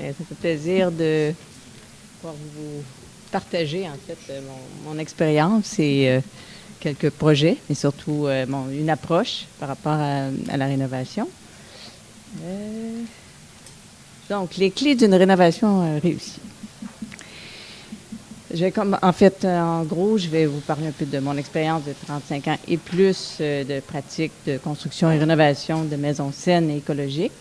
Ça fait plaisir de pouvoir vous partager, en fait, mon expérience et quelques projets, mais surtout une approche par rapport à la rénovation. Donc, les clés d'une rénovation réussie. En gros, je vais vous parler un peu de mon expérience de 35 ans et plus de pratiques de construction et rénovation de maisons saines et écologiques.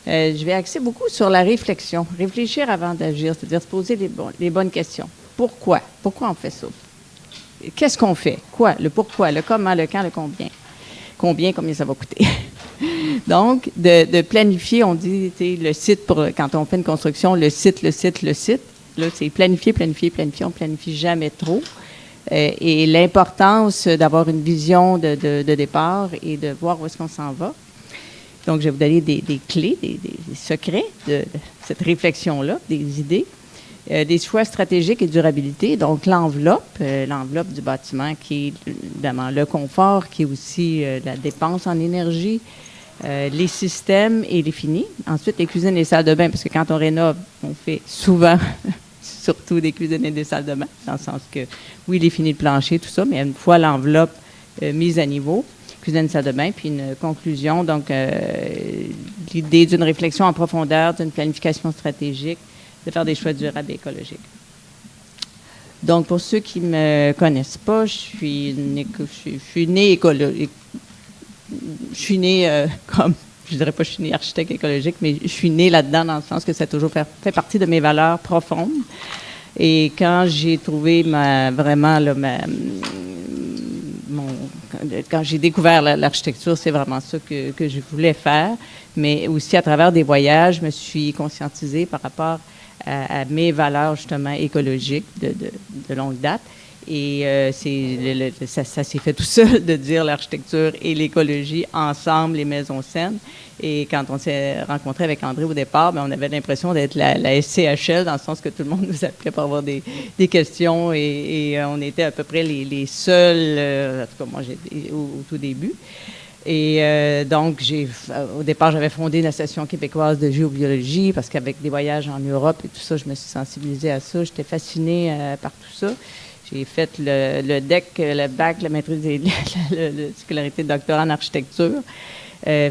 Je vais axer beaucoup sur la réflexion, réfléchir avant d'agir, c'est-à-dire se poser les bonnes questions. Pourquoi? Pourquoi on fait ça? Qu'est-ce qu'on fait? Quoi? Le pourquoi, le comment, le quand, le combien. Combien ça va coûter? Donc, de planifier, on dit, le site, quand on fait une construction, le site. Là, c'est planifier. On planifie jamais trop. Et l'importance d'avoir une vision de départ et de voir où est-ce qu'on s'en va. Donc, je vais vous donner des clés, des secrets de cette réflexion-là, des idées, des choix stratégiques et durabilité. Donc, l'enveloppe du bâtiment qui est évidemment le confort, qui est aussi la dépense en énergie, les systèmes et les finis. Ensuite, les cuisines et les salles de bain, parce que quand on rénove, on fait souvent surtout des cuisines et des salles de bain, dans le sens que, oui, les finis de plancher, tout ça, mais une fois l'enveloppe mise à niveau, cuisine, salle de bain, puis une conclusion, donc l'idée d'une réflexion en profondeur, d'une planification stratégique, de faire des choix durables et écologiques. Donc, pour ceux qui ne me connaissent pas, je suis née comme, je dirais pas je suis née architecte écologique, mais je suis née là-dedans dans le sens que ça a toujours fait partie de mes valeurs profondes. Et quand j'ai trouvé quand j'ai découvert l'architecture, c'est vraiment ça que je voulais faire. Mais aussi, à travers des voyages, je me suis conscientisée par rapport à mes valeurs, justement, écologiques de longue date. Et ça s'est fait tout seul de dire l'architecture et l'écologie ensemble, les maisons saines. Et quand on s'est rencontré avec André au départ, on avait l'impression d'être la SCHL, dans le sens que tout le monde nous appelait pour avoir des questions et on était à peu près les seuls, en tout cas moi au tout début. Et donc, au départ, j'avais fondé la Station québécoise de géobiologie parce qu'avec des voyages en Europe et tout ça, je me suis sensibilisée à ça. J'étais fascinée par tout ça. J'ai fait le DEC, le bac, la maîtrise de la scolarité de doctorat en architecture,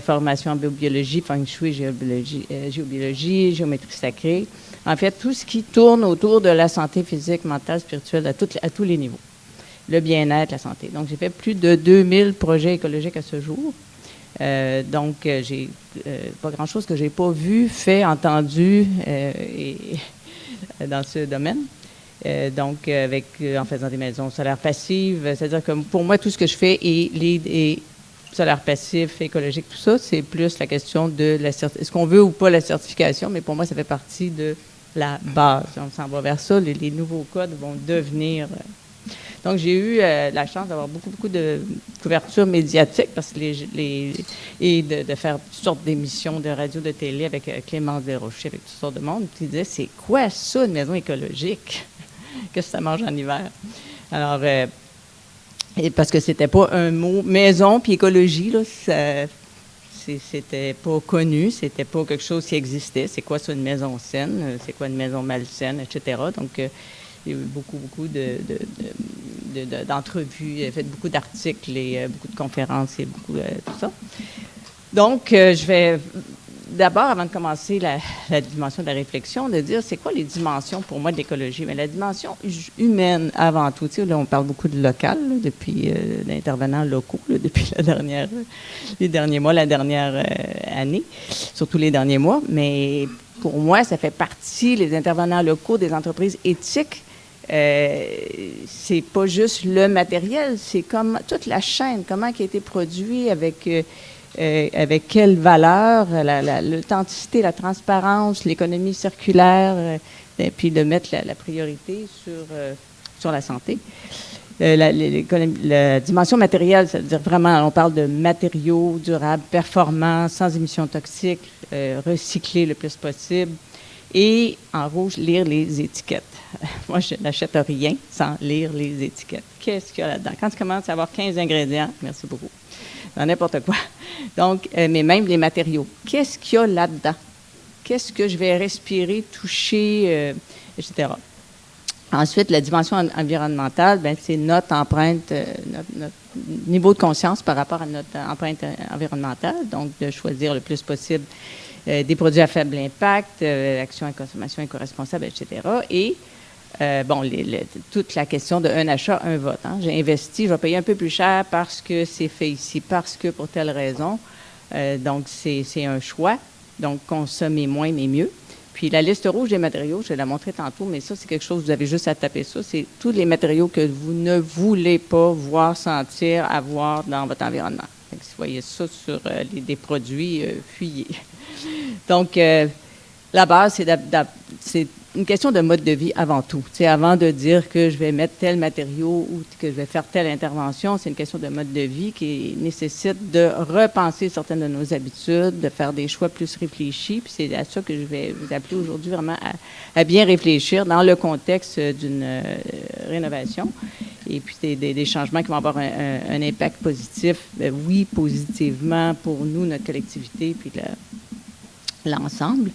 formation en biobiologie, feng shui, géobiologie, géométrie sacrée. En fait, tout ce qui tourne autour de la santé physique, mentale, spirituelle, à tous les niveaux. Le bien-être, la santé. Donc, j'ai fait plus de 2000 projets écologiques à ce jour. Donc, j'ai pas grand-chose que j'ai pas vu, fait, entendu dans ce domaine. Donc, en faisant des maisons solaires passives, c'est-à-dire que pour moi, tout ce que je fais est solaire passif, écologique, tout ça, c'est plus la question de est-ce qu'on veut ou pas la certification, mais pour moi, ça fait partie de la base. On s'en va vers ça. Les nouveaux codes vont devenir... Donc, j'ai eu la chance d'avoir beaucoup de couverture médiatique parce que et de faire toutes sortes d'émissions de radio, de télé avec Clémence Desrochers, avec toutes sortes de monde qui disaient, c'est quoi ça, une maison écologique? Qu'est-ce que ça mange en hiver? Alors, parce que c'était pas un mot, maison puis écologie, là, c'était pas connu, c'était pas quelque chose qui existait. C'est quoi ça, une maison saine? C'est quoi une maison malsaine, etc. Donc, il y a eu beaucoup d'entrevues, il a fait beaucoup d'articles et beaucoup de conférences et beaucoup tout ça. Donc, je vais d'abord, avant de commencer la dimension de la réflexion, de dire c'est quoi les dimensions pour moi de l'écologie. Mais la dimension humaine avant tout. Tu sais, là, on parle beaucoup de local là, depuis d'intervenants locaux depuis les derniers mois, la dernière année, surtout les derniers mois. Mais pour moi, ça fait partie, les intervenants locaux, des entreprises éthiques. C'est pas juste le matériel, c'est comme toute la chaîne, comment qui a été produit avec quelle valeur, l'authenticité, la transparence, l'économie circulaire, et puis de mettre la priorité sur la santé. La dimension matérielle, c'est-à-dire vraiment, on parle de matériaux durables, performants, sans émissions toxiques, recyclés le plus possible. Et en rouge, lire les étiquettes. Moi, je n'achète rien sans lire les étiquettes. Qu'est-ce qu'il y a là-dedans? Quand tu commences à avoir 15 ingrédients, merci beaucoup, dans n'importe quoi. Donc, mais même les matériaux. Qu'est-ce qu'il y a là-dedans? qu'est-ce que je vais respirer, toucher, etc. Ensuite, la dimension environnementale, bien, c'est notre empreinte, notre niveau de conscience par rapport à notre empreinte environnementale, donc de choisir le plus possible des produits à faible impact, action et consommation éco-responsable, etc. Et toute la question de un achat, un vote. Hein. J'ai investi, je vais payer un peu plus cher parce que c'est fait ici, parce que pour telle raison. Donc, c'est un choix. Donc, consommer moins, mais mieux. Puis, la liste rouge des matériaux, je vais la montrer tantôt, mais ça, c'est quelque chose, vous avez juste à taper ça. C'est tous les matériaux que vous ne voulez pas voir, sentir, avoir dans votre environnement. Donc, si vous voyez ça sur des produits, fuyez. Donc, la base, c'est une question de mode de vie avant tout. C'est avant de dire que je vais mettre tel matériau ou que je vais faire telle intervention, c'est une question de mode de vie qui nécessite de repenser certaines de nos habitudes, de faire des choix plus réfléchis. Puis c'est à ça que je vais vous appeler aujourd'hui vraiment à bien réfléchir dans le contexte d'une rénovation. Et puis des changements qui vont avoir un impact positif, oui, positivement pour nous, notre collectivité, puis l'ensemble.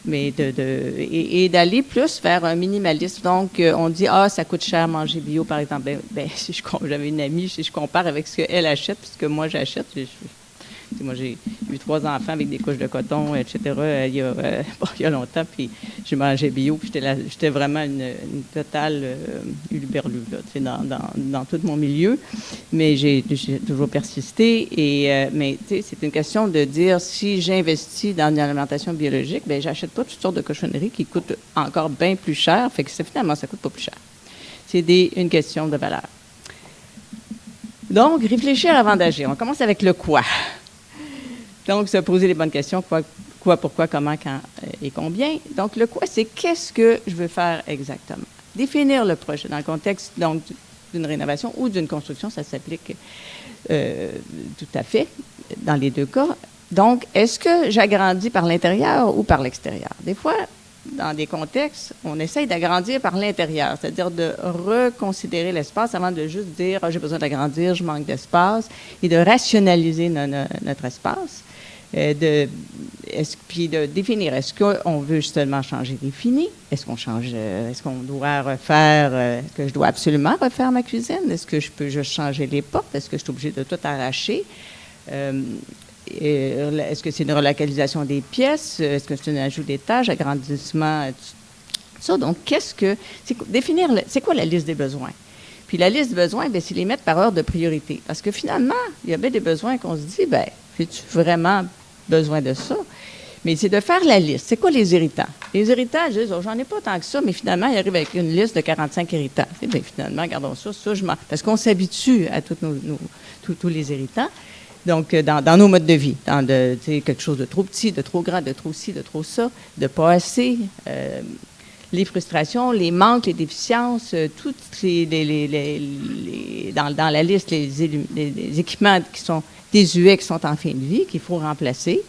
Mais et d'aller plus vers un minimalisme. Donc, on dit, ça coûte cher manger bio, par exemple. Si j'avais une amie, si je compare avec ce qu'elle achète, puis ce que moi j'achète, moi, j'ai eu 3 enfants avec des couches de coton, etc., il y a longtemps, puis j'ai mangé bio, puis j'étais vraiment une totale huluberlue, dans tout mon milieu. Mais j'ai toujours persisté. Mais, tu sais, c'est une question de dire, si j'investis dans une alimentation biologique, bien, j'achète pas toutes sortes de cochonneries qui coûtent encore bien plus cher, fait que finalement, ça coûte pas plus cher. C'est une question de valeur. Donc, réfléchir avant d'agir. On commence avec le quoi. Donc, se poser les bonnes questions, quoi, pourquoi, comment, quand et combien. Donc, le quoi, c'est qu'est-ce que je veux faire exactement. Définir le projet dans le contexte donc d'une rénovation ou d'une construction, ça s'applique tout à fait dans les deux cas. Donc, est-ce que j'agrandis par l'intérieur ou par l'extérieur? Des fois, dans des contextes, on essaye d'agrandir par l'intérieur, c'est-à-dire de reconsidérer l'espace avant de juste dire « j'ai besoin d'agrandir, je manque d'espace » et de rationaliser notre espace. Puis de définir, est-ce qu'on veut justement changer les finis? Est-ce qu'on doit refaire, est-ce que je dois absolument refaire ma cuisine? Est-ce que je peux juste changer les portes? Est-ce que je suis obligée de tout arracher? Est-ce que c'est une relocalisation des pièces? Est-ce que c'est un ajout d'étage, agrandissement? Ça, donc, définir, c'est quoi la liste des besoins? Puis la liste des besoins, bien, c'est les mettre par ordre de priorité. Parce que finalement, il y a bien des besoins qu'on se dit, bien, j'ai-tu vraiment besoin de ça? Mais c'est de faire la liste. C'est quoi les irritants? Les irritants, je dis, j'en ai pas tant que ça, mais finalement, ils arrivent avec une liste de 45 irritants. Bien, finalement, regardons ça, parce qu'on s'habitue à tous les irritants. Donc, dans nos modes de vie, quelque chose de trop petit, de trop grand, de trop ci, de trop ça, de pas assez, les frustrations, les manques, les déficiences, toutes dans la liste, les équipements qui sont désuets, qui sont en fin de vie, qu'il faut remplacer,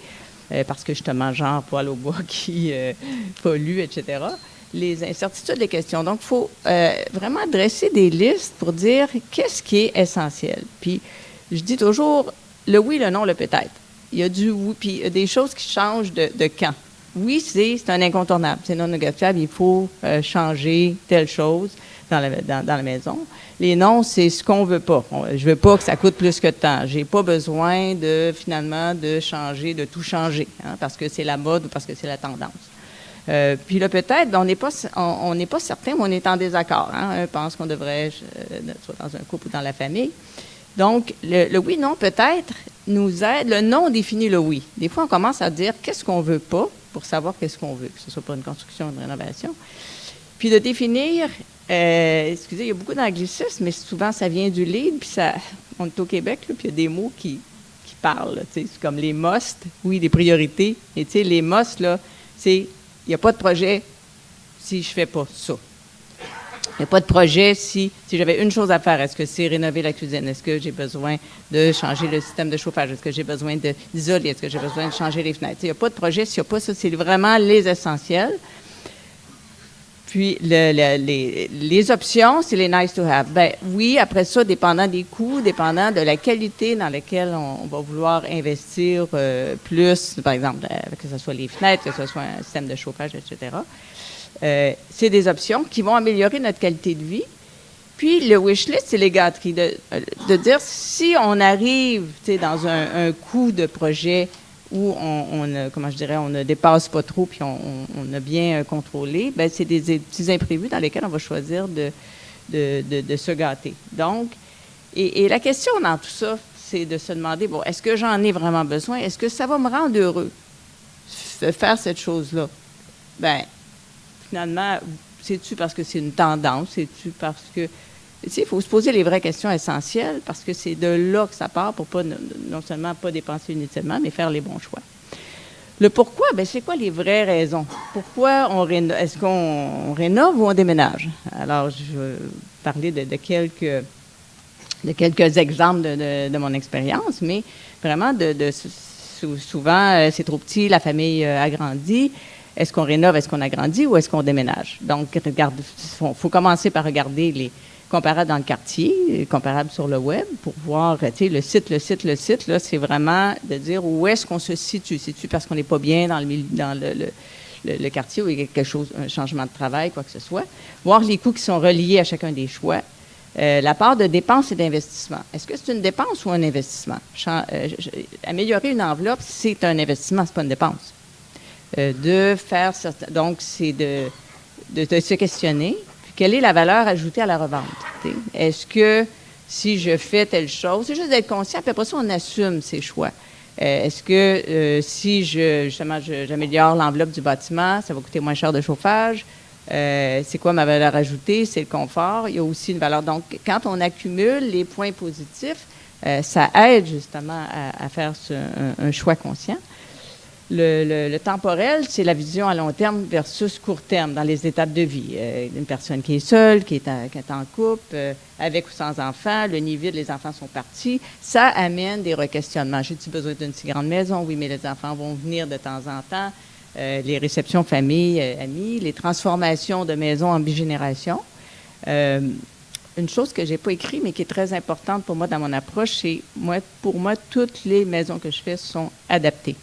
parce que justement, genre poêle au bois qui pollue, etc. Les incertitudes, les questions. Donc, il faut vraiment dresser des listes pour dire qu'est-ce qui est essentiel. Puis, je dis toujours le oui, le non, le peut-être. Il y a du oui, puis il y a des choses qui changent de quand. Oui, c'est un incontournable, c'est non négociable, il faut changer telle chose dans la maison. Les non, c'est ce qu'on veut pas. Je veux pas que ça coûte plus que de temps. J'ai pas besoin finalement de changer, de tout changer, hein, parce que c'est la mode ou parce que c'est la tendance. Puis là, peut-être, on n'est pas certain, mais on est en désaccord. Hein. Un pense qu'on devrait, soit dans un couple ou dans la famille. Donc, le oui, non, peut-être, nous aide. Le non définit le oui. Des fois, on commence à dire qu'est-ce qu'on veut pas pour savoir qu'est-ce qu'on veut, que ce soit pour une construction ou une rénovation. Puis de définir, excusez, il y a beaucoup d'anglicisme, mais souvent, ça vient du lead, puis on est au Québec, là, puis il y a des mots qui parlent, c'est comme les must, oui, les priorités. Et tu sais, les must, là, c'est, il n'y a pas de projet si je ne fais pas ça. Il n'y a pas de projet si j'avais une chose à faire. Est-ce que c'est rénover la cuisine? Est-ce que j'ai besoin de changer le système de chauffage? Est-ce que j'ai besoin d'isoler? Est-ce que j'ai besoin de changer les fenêtres? Il n'y a pas de projet s'il n'y a pas ça. C'est vraiment les essentiels. Puis, les options, c'est les nice to have. Ben oui, après ça, dépendant des coûts, dépendant de la qualité dans laquelle on va vouloir investir plus, par exemple, que ce soit les fenêtres, que ce soit un système de chauffage, etc., c'est des options qui vont améliorer notre qualité de vie. Puis, le wish list, c'est les gâteries. De dire, si on arrive dans un coût de projet où on ne dépasse pas trop puis on a bien contrôlé, ben c'est des petits imprévus dans lesquels on va choisir de se gâter. Donc, et la question dans tout ça, c'est de se demander, bon, est-ce que j'en ai vraiment besoin? Est-ce que ça va me rendre heureux de faire cette chose-là? Bien, finalement, c'est-tu parce que c'est une tendance? C'est-tu parce que... Il faut se poser les vraies questions essentielles parce que c'est de là que ça part pour pas non seulement pas dépenser inutilement, mais faire les bons choix. Le pourquoi, bien, c'est quoi les vraies raisons? Pourquoi est-ce qu'on rénove ou on déménage? Alors, je vais parler de quelques exemples de mon expérience, mais vraiment, souvent, c'est trop petit, la famille agrandit. Est-ce qu'on rénove, est-ce qu'on agrandit ou est-ce qu'on déménage? Donc, il faut commencer par regarder les comparables dans le quartier, comparables sur le web, pour voir, tu sais, le site, là, c'est vraiment de dire où est-ce qu'on se situe. C'est-tu parce qu'on n'est pas bien dans le quartier où il y a quelque chose, un changement de travail, quoi que ce soit. Voir les coûts qui sont reliés à chacun des choix. La part de dépenses et d'investissement. Est-ce que c'est une dépense ou un investissement? Améliorer une enveloppe, c'est un investissement, c'est pas une dépense. Donc, c'est de se questionner. Quelle est la valeur ajoutée à la revente? Est-ce que si je fais telle chose, c'est juste d'être conscient, puis après ça, on assume ses choix. Est-ce que si j'améliore l'enveloppe du bâtiment, ça va coûter moins cher de chauffage? C'est quoi ma valeur ajoutée? C'est le confort. Il y a aussi une valeur. Donc, quand on accumule les points positifs, ça aide justement à faire un choix conscient. Le temporel, c'est la vision à long terme versus court terme dans les étapes de vie. Une personne qui est seule, qui est en couple, avec ou sans enfants, le nid vide, les enfants sont partis, ça amène des requestionnements. J'ai-tu besoin d'une si grande maison? Oui, mais les enfants vont venir de temps en temps. Les réceptions famille, amis, les transformations de maisons en bigénération. Une chose que je n'ai pas écrite, mais qui est très importante pour moi dans mon approche, c'est, pour moi, toutes les maisons que je fais sont adaptées.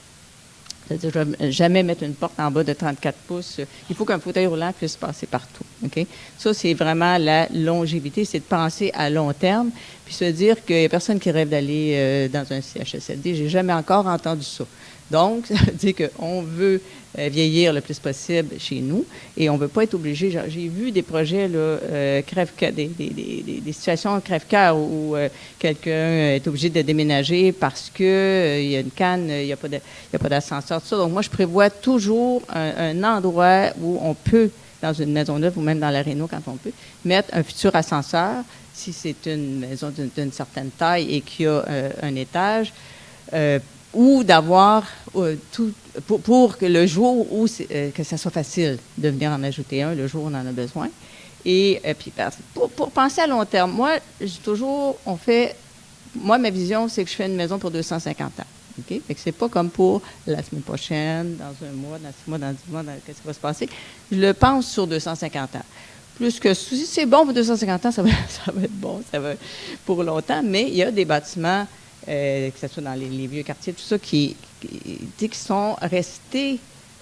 C'est-à-dire, je ne vais jamais mettre une porte en bas de 34 pouces. Il faut qu'un fauteuil roulant puisse passer partout. Okay? Ça, c'est vraiment la longévité, c'est de penser à long terme, puis se dire qu'il n'y a personne qui rêve d'aller dans un CHSLD. Je n'ai jamais encore entendu ça. Donc, ça veut dire qu'on veut vieillir le plus possible chez nous et on ne veut pas être obligé. J'ai vu des projets, là, des situations crève-cœur où quelqu'un est obligé de déménager parce qu'il y a une canne, il n'y a pas d'ascenseur, tout ça. Donc, moi, je prévois toujours un endroit où on peut, dans une maison neuve ou même dans la réno quand on peut, mettre un futur ascenseur, si c'est une maison d'une certaine taille et qu'il y a un étage, ou d'avoir tout pour que le jour où que ça soit facile de venir en ajouter un, le jour où on en a besoin. Et puis pour penser à long terme, moi, ma vision, c'est que je fais une maison pour 250 ans. OK? Fait que c'est pas comme pour la semaine prochaine, dans un mois, dans 6 mois, dans 10 mois, qu'est-ce qui va se passer. Je le pense sur 250 ans. Plus que si c'est bon pour 250 ans, ça va être bon, ça va pour longtemps, mais il y a des bâtiments que ce soit dans les vieux quartiers, tout ça, qui sont restés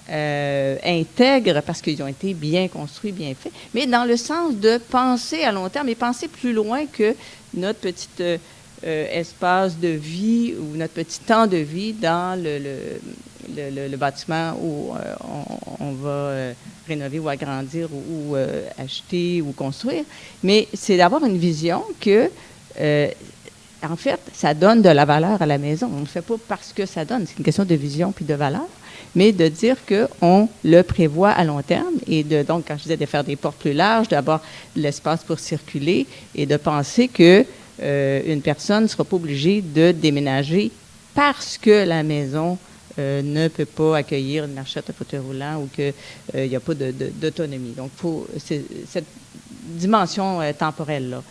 intègres parce qu'ils ont été bien construits, bien faits, mais dans le sens de penser à long terme et penser plus loin que notre petit espace de vie ou notre petit temps de vie dans le bâtiment où on va rénover ou agrandir ou acheter ou construire. Mais c'est d'avoir une vision que... en fait, ça donne de la valeur à la maison. On ne le fait pas parce que ça donne. C'est une question de vision puis de valeur. Mais de dire qu'on le prévoit à long terme et donc, quand je disais de faire des portes plus larges, d'avoir de l'espace pour circuler et de penser que une personne ne sera pas obligée de déménager parce que la maison ne peut pas accueillir une marchette à fauteuil roulant ou qu'il n'y a pas d'autonomie. Donc, c'est cette dimension temporelle-là.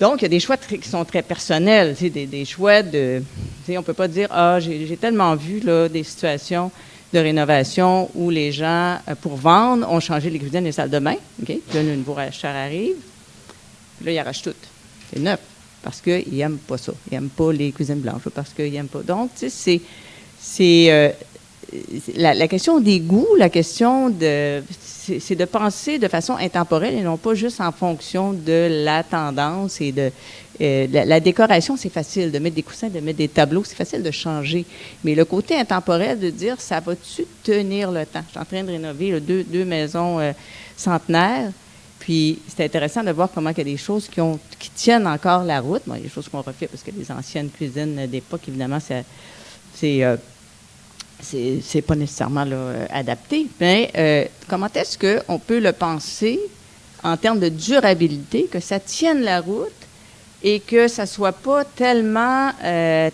Donc, il y a des choix qui sont très personnels, des choix de... On ne peut pas dire, j'ai tellement vu là, des situations de rénovation où les gens, pour vendre, ont changé les cuisines et les salles de bain. Okay? Puis là, le nouveau acheteur arrive. Puis là, il arrache tout. C'est neuf. Parce qu'ils n'aiment pas ça. Ils n'aiment pas les cuisines blanches. Parce qu'ils n'aiment pas. Donc, tu sais, c'est la question des goûts, la question c'est de penser de façon intemporelle et non pas juste en fonction de la tendance et de la décoration, c'est facile de mettre des coussins, de mettre des tableaux, c'est facile de changer. Mais le côté intemporel de dire, ça va-tu tenir le temps? Je suis en train de rénover là, deux maisons centenaires. Puis, c'est intéressant de voir comment il y a des choses qui tiennent encore la route. Bon, il y a des choses qu'on refait parce que les anciennes cuisines d'époque, évidemment, c'est pas nécessairement là, adapté. Mais comment est-ce qu'on peut le penser en termes de durabilité, que ça tienne la route et que ça soit pas tellement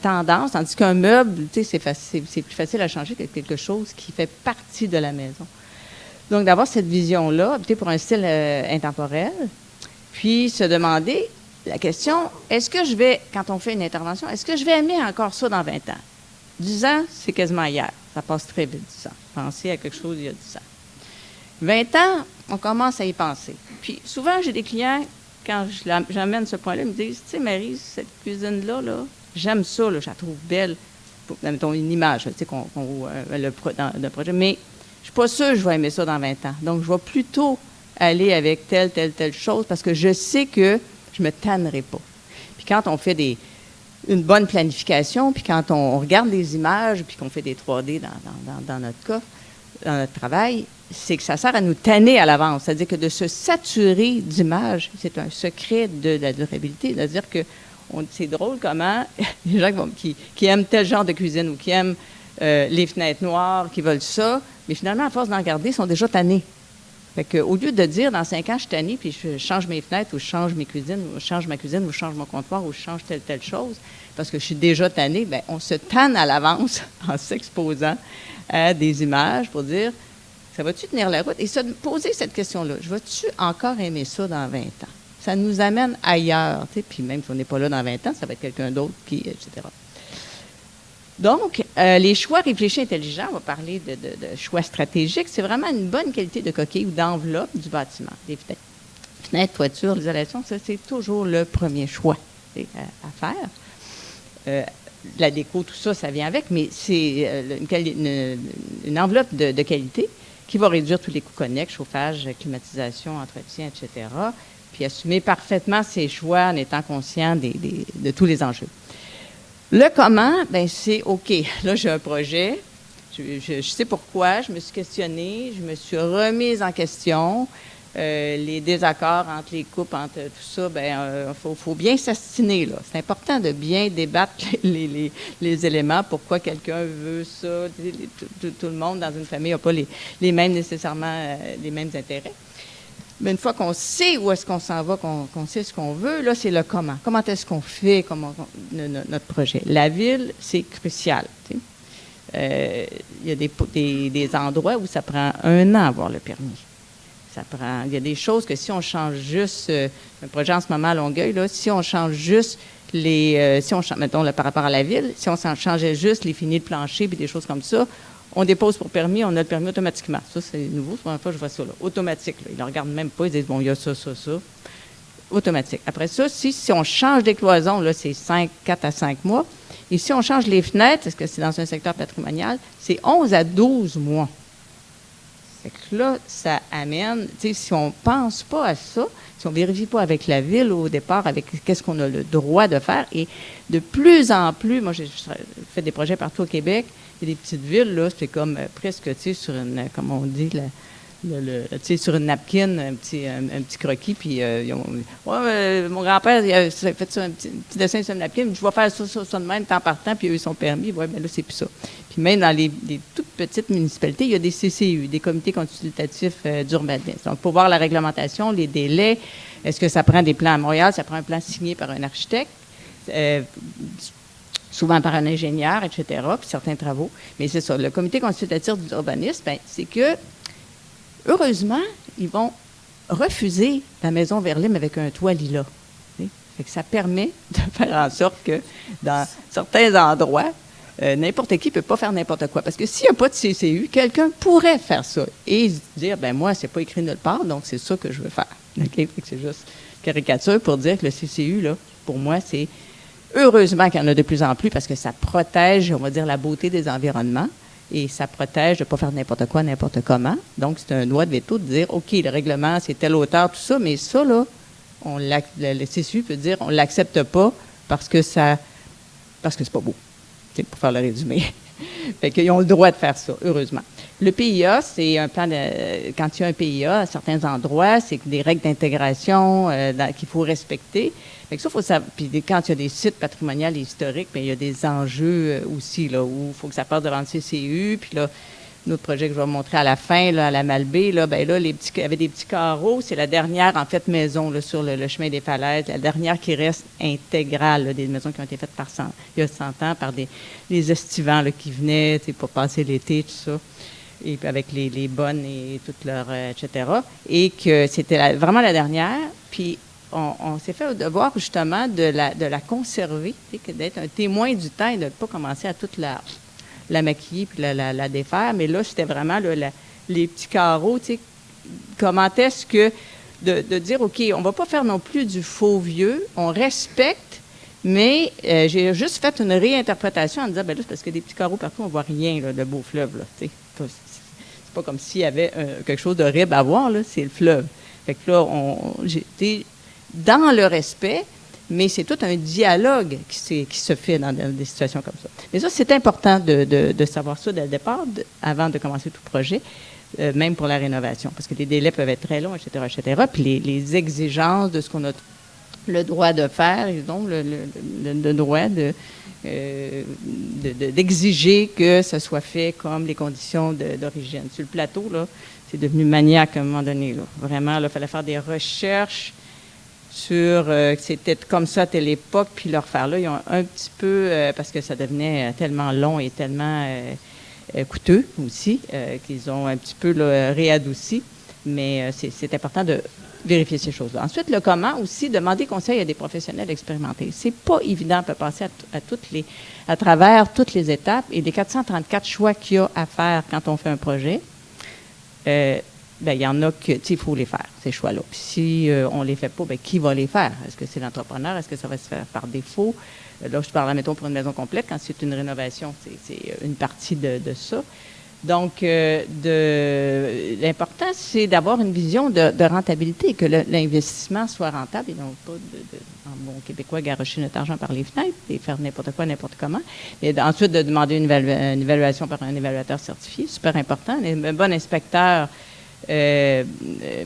tendance, tandis qu'un meuble, tu sais, c'est plus facile à changer que quelque chose qui fait partie de la maison. Donc, d'avoir cette vision-là, opter pour un style intemporel, puis se demander la question, est-ce que je vais, quand on fait une intervention, est-ce que je vais aimer encore ça dans 20 ans? 10 ans, c'est quasiment hier. Ça passe très vite, 10 ans. Pensez à quelque chose il y a 10 ans. 20 ans, on commence à y penser. Puis, souvent, j'ai des clients, quand j'amène ce point-là, ils me disent, tu sais, Marie, cette cuisine-là, là, j'aime ça, là, je la trouve belle. Mettons une image, tu sais, dans le projet, mais je ne suis pas sûre que je vais aimer ça dans 20 ans. Donc, je vais plutôt aller avec telle chose parce que je sais que je ne me tannerai pas. Puis quand on fait une bonne planification, puis quand on regarde les images, puis qu'on fait des 3D dans notre cas, dans notre travail, c'est que ça sert à nous tanner à l'avance. C'est-à-dire que de se saturer d'images, c'est un secret de la durabilité. C'est-à-dire que c'est drôle comment les gens qui aiment tel genre de cuisine ou qui aiment les fenêtres noires, qui veulent ça, mais finalement, à force d'en regarder, ils sont déjà tannés. Fait qu'au lieu de dire, dans 5 ans, je suis tannée, puis je change mes fenêtres, ou je change mes cuisines, ou je change ma cuisine, ou je change mon comptoir, ou je change telle chose, parce que je suis déjà tannée, bien, on se tanne à l'avance en s'exposant à des images pour dire, ça va-tu tenir la route? Et se poser cette question-là, je vais-tu encore aimer ça dans 20 ans? Ça nous amène ailleurs, tu sais, puis même si on n'est pas là dans 20 ans, ça va être quelqu'un d'autre, puis etc. Donc, les choix réfléchis intelligents, on va parler de choix stratégiques, c'est vraiment une bonne qualité de coquille ou d'enveloppe du bâtiment. Des fenêtres, toitures, l'isolation, ça, c'est toujours le premier choix à faire. La déco, tout ça, ça vient avec, mais c'est une enveloppe de qualité qui va réduire tous les coûts connexes, chauffage, climatisation, entretien, etc., puis assumer parfaitement ses choix en étant conscient de tous les enjeux. Le comment, bien, c'est OK. Là, j'ai un projet. Je sais pourquoi. Je me suis questionnée. Je me suis remise en question. Les désaccords entre les couples, entre tout ça, bien, faut bien s'astiner, là. C'est important de bien débattre les éléments. Pourquoi quelqu'un veut ça. Tout le monde dans une famille n'a pas nécessairement les mêmes intérêts. Mais une fois qu'on sait où est-ce qu'on s'en va, qu'on sait ce qu'on veut, là, c'est le comment. Comment est-ce qu'on fait notre projet? La ville, c'est crucial. Il y a des endroits où ça prend 1 an à avoir le permis. Il y a des choses que si on change juste, un projet en ce moment à Longueuil, là, si on change juste mettons, là, par rapport à la ville, si on changeait juste les finis de plancher puis des choses comme ça, on dépose pour permis, on a le permis automatiquement. Ça, c'est nouveau. C'est la première fois que je vois ça, là. Automatique, là. Ils ne le regardent même pas. Ils disent, bon, il y a ça. Automatique. Après ça, si on change des cloisons, là, c'est 4 à 5 mois. Et si on change les fenêtres, parce que c'est dans un secteur patrimonial, c'est 11 à 12 mois. Fait que là, ça amène, tu sais, si on ne pense pas à ça, si on ne vérifie pas avec la ville au départ, avec qu'est-ce qu'on a le droit de faire, et de plus en plus, moi, j'ai fait des projets partout au Québec, il y a des petites villes, là, c'est comme presque, tu sais, sur une, comme on dit, tu sais, sur une napkin, un petit croquis, puis mon grand-père, il a fait ça, un petit dessin sur une napkin, je vais faire ça de même, temps par temps, puis eux, ils sont permis, ouais, bien là, c'est plus ça. Puis même dans les toutes petites municipalités, il y a des CCU, des comités consultatifs d'urbanisme. Donc, pour voir la réglementation, les délais, est-ce que ça prend des plans à Montréal, ça prend un plan signé par un architecte, souvent par un ingénieur, etc., puis certains travaux. Mais c'est ça, le comité consultatif d'urbanisme, bien, c'est que, heureusement, ils vont refuser la maison Verlim avec un toit lilas. Fait que ça permet de faire en sorte que, dans certains endroits, n'importe qui ne peut pas faire n'importe quoi. Parce que s'il n'y a pas de CCU, quelqu'un pourrait faire ça et se dire, ben moi, c'est pas écrit nulle part, donc c'est ça que je veux faire. Okay? C'est juste caricature pour dire que le CCU, là, pour moi, c'est heureusement qu'il y en a de plus en plus parce que ça protège, on va dire, la beauté des environnements et ça protège de ne pas faire n'importe quoi, n'importe comment. Donc, c'est un droit de veto de dire, OK, le règlement, c'est telle hauteur, tout ça, mais ça, là, le CCU peut dire, on ne l'accepte pas parce que c'est pas beau. C'est pour faire le résumé. Fait qu'ils ont le droit de faire ça, heureusement. Le PIA, c'est un plan de... Quand il y a un PIA, à certains endroits, c'est des règles d'intégration qu'il faut respecter. Fait que ça, faut savoir. Puis quand il y a des sites patrimoniaux et historiques, bien, il y a des enjeux aussi, là, où il faut que ça passe devant le CCU. Puis là, notre projet que je vais vous montrer à la fin, là, à la Malbaie, là, bien là, il y avait des petits carreaux. C'est la dernière, en fait, maison là, sur le chemin des Falaises, la dernière qui reste intégrale, là, des maisons qui ont été faites il y a 100 ans par des estivants là, qui venaient pour passer l'été, tout ça, et puis avec les bonnes et toutes leurs, etc. Et que c'était vraiment la dernière. Puis on s'est fait au devoir, justement, de la conserver, d'être un témoin du temps et de ne pas commencer à toute la maquiller puis la défaire. Mais là, c'était vraiment les petits carreaux, tu sais, comment est-ce que de dire, OK, on ne va pas faire non plus du faux vieux, on respecte, mais j'ai juste fait une réinterprétation en disant, ben là, c'est parce que des petits carreaux partout, on ne voit rien là, de beau fleuve, là, tu sais. C'est pas comme s'il y avait quelque chose d'horrible à voir, là, c'est le fleuve. Fait que là, j'étais dans le respect, mais c'est tout un dialogue qui se fait dans des situations comme ça. Mais ça, c'est important de savoir ça dès le départ, avant de commencer tout projet, même pour la rénovation, parce que les délais peuvent être très longs, etc., etc. Puis les exigences de ce qu'on a le droit de faire, donc le droit d'exiger que ça soit fait comme les conditions d'origine. Sur le plateau, là, c'est devenu maniaque à un moment donné. Là. Vraiment, il fallait faire des recherches sur c'était comme ça à telle époque, puis leur faire là, ils ont un petit peu, parce que ça devenait tellement long et tellement coûteux aussi, qu'ils ont un petit peu là, réadouci, mais c'est important de vérifier ces choses-là. Ensuite, le comment aussi, demander conseil à des professionnels expérimentés. C'est pas évident de passer à travers toutes les étapes et les 434 choix qu'il y a à faire quand on fait un projet. Bien, il y en a que, tu sais, il faut les faire, ces choix-là. Puis si on ne les fait pas, bien, qui va les faire? Est-ce que c'est l'entrepreneur? Est-ce que ça va se faire par défaut? Là, je parle, mettons, pour une maison complète. Quand c'est une rénovation, c'est une partie de ça. Donc, l'important, c'est d'avoir une vision de rentabilité, que l'investissement soit rentable et non pas, en bon québécois, garrocher notre argent par les fenêtres et faire n'importe quoi, n'importe comment. Et ensuite, de demander une évaluation par un évaluateur certifié, super important. Un bon inspecteur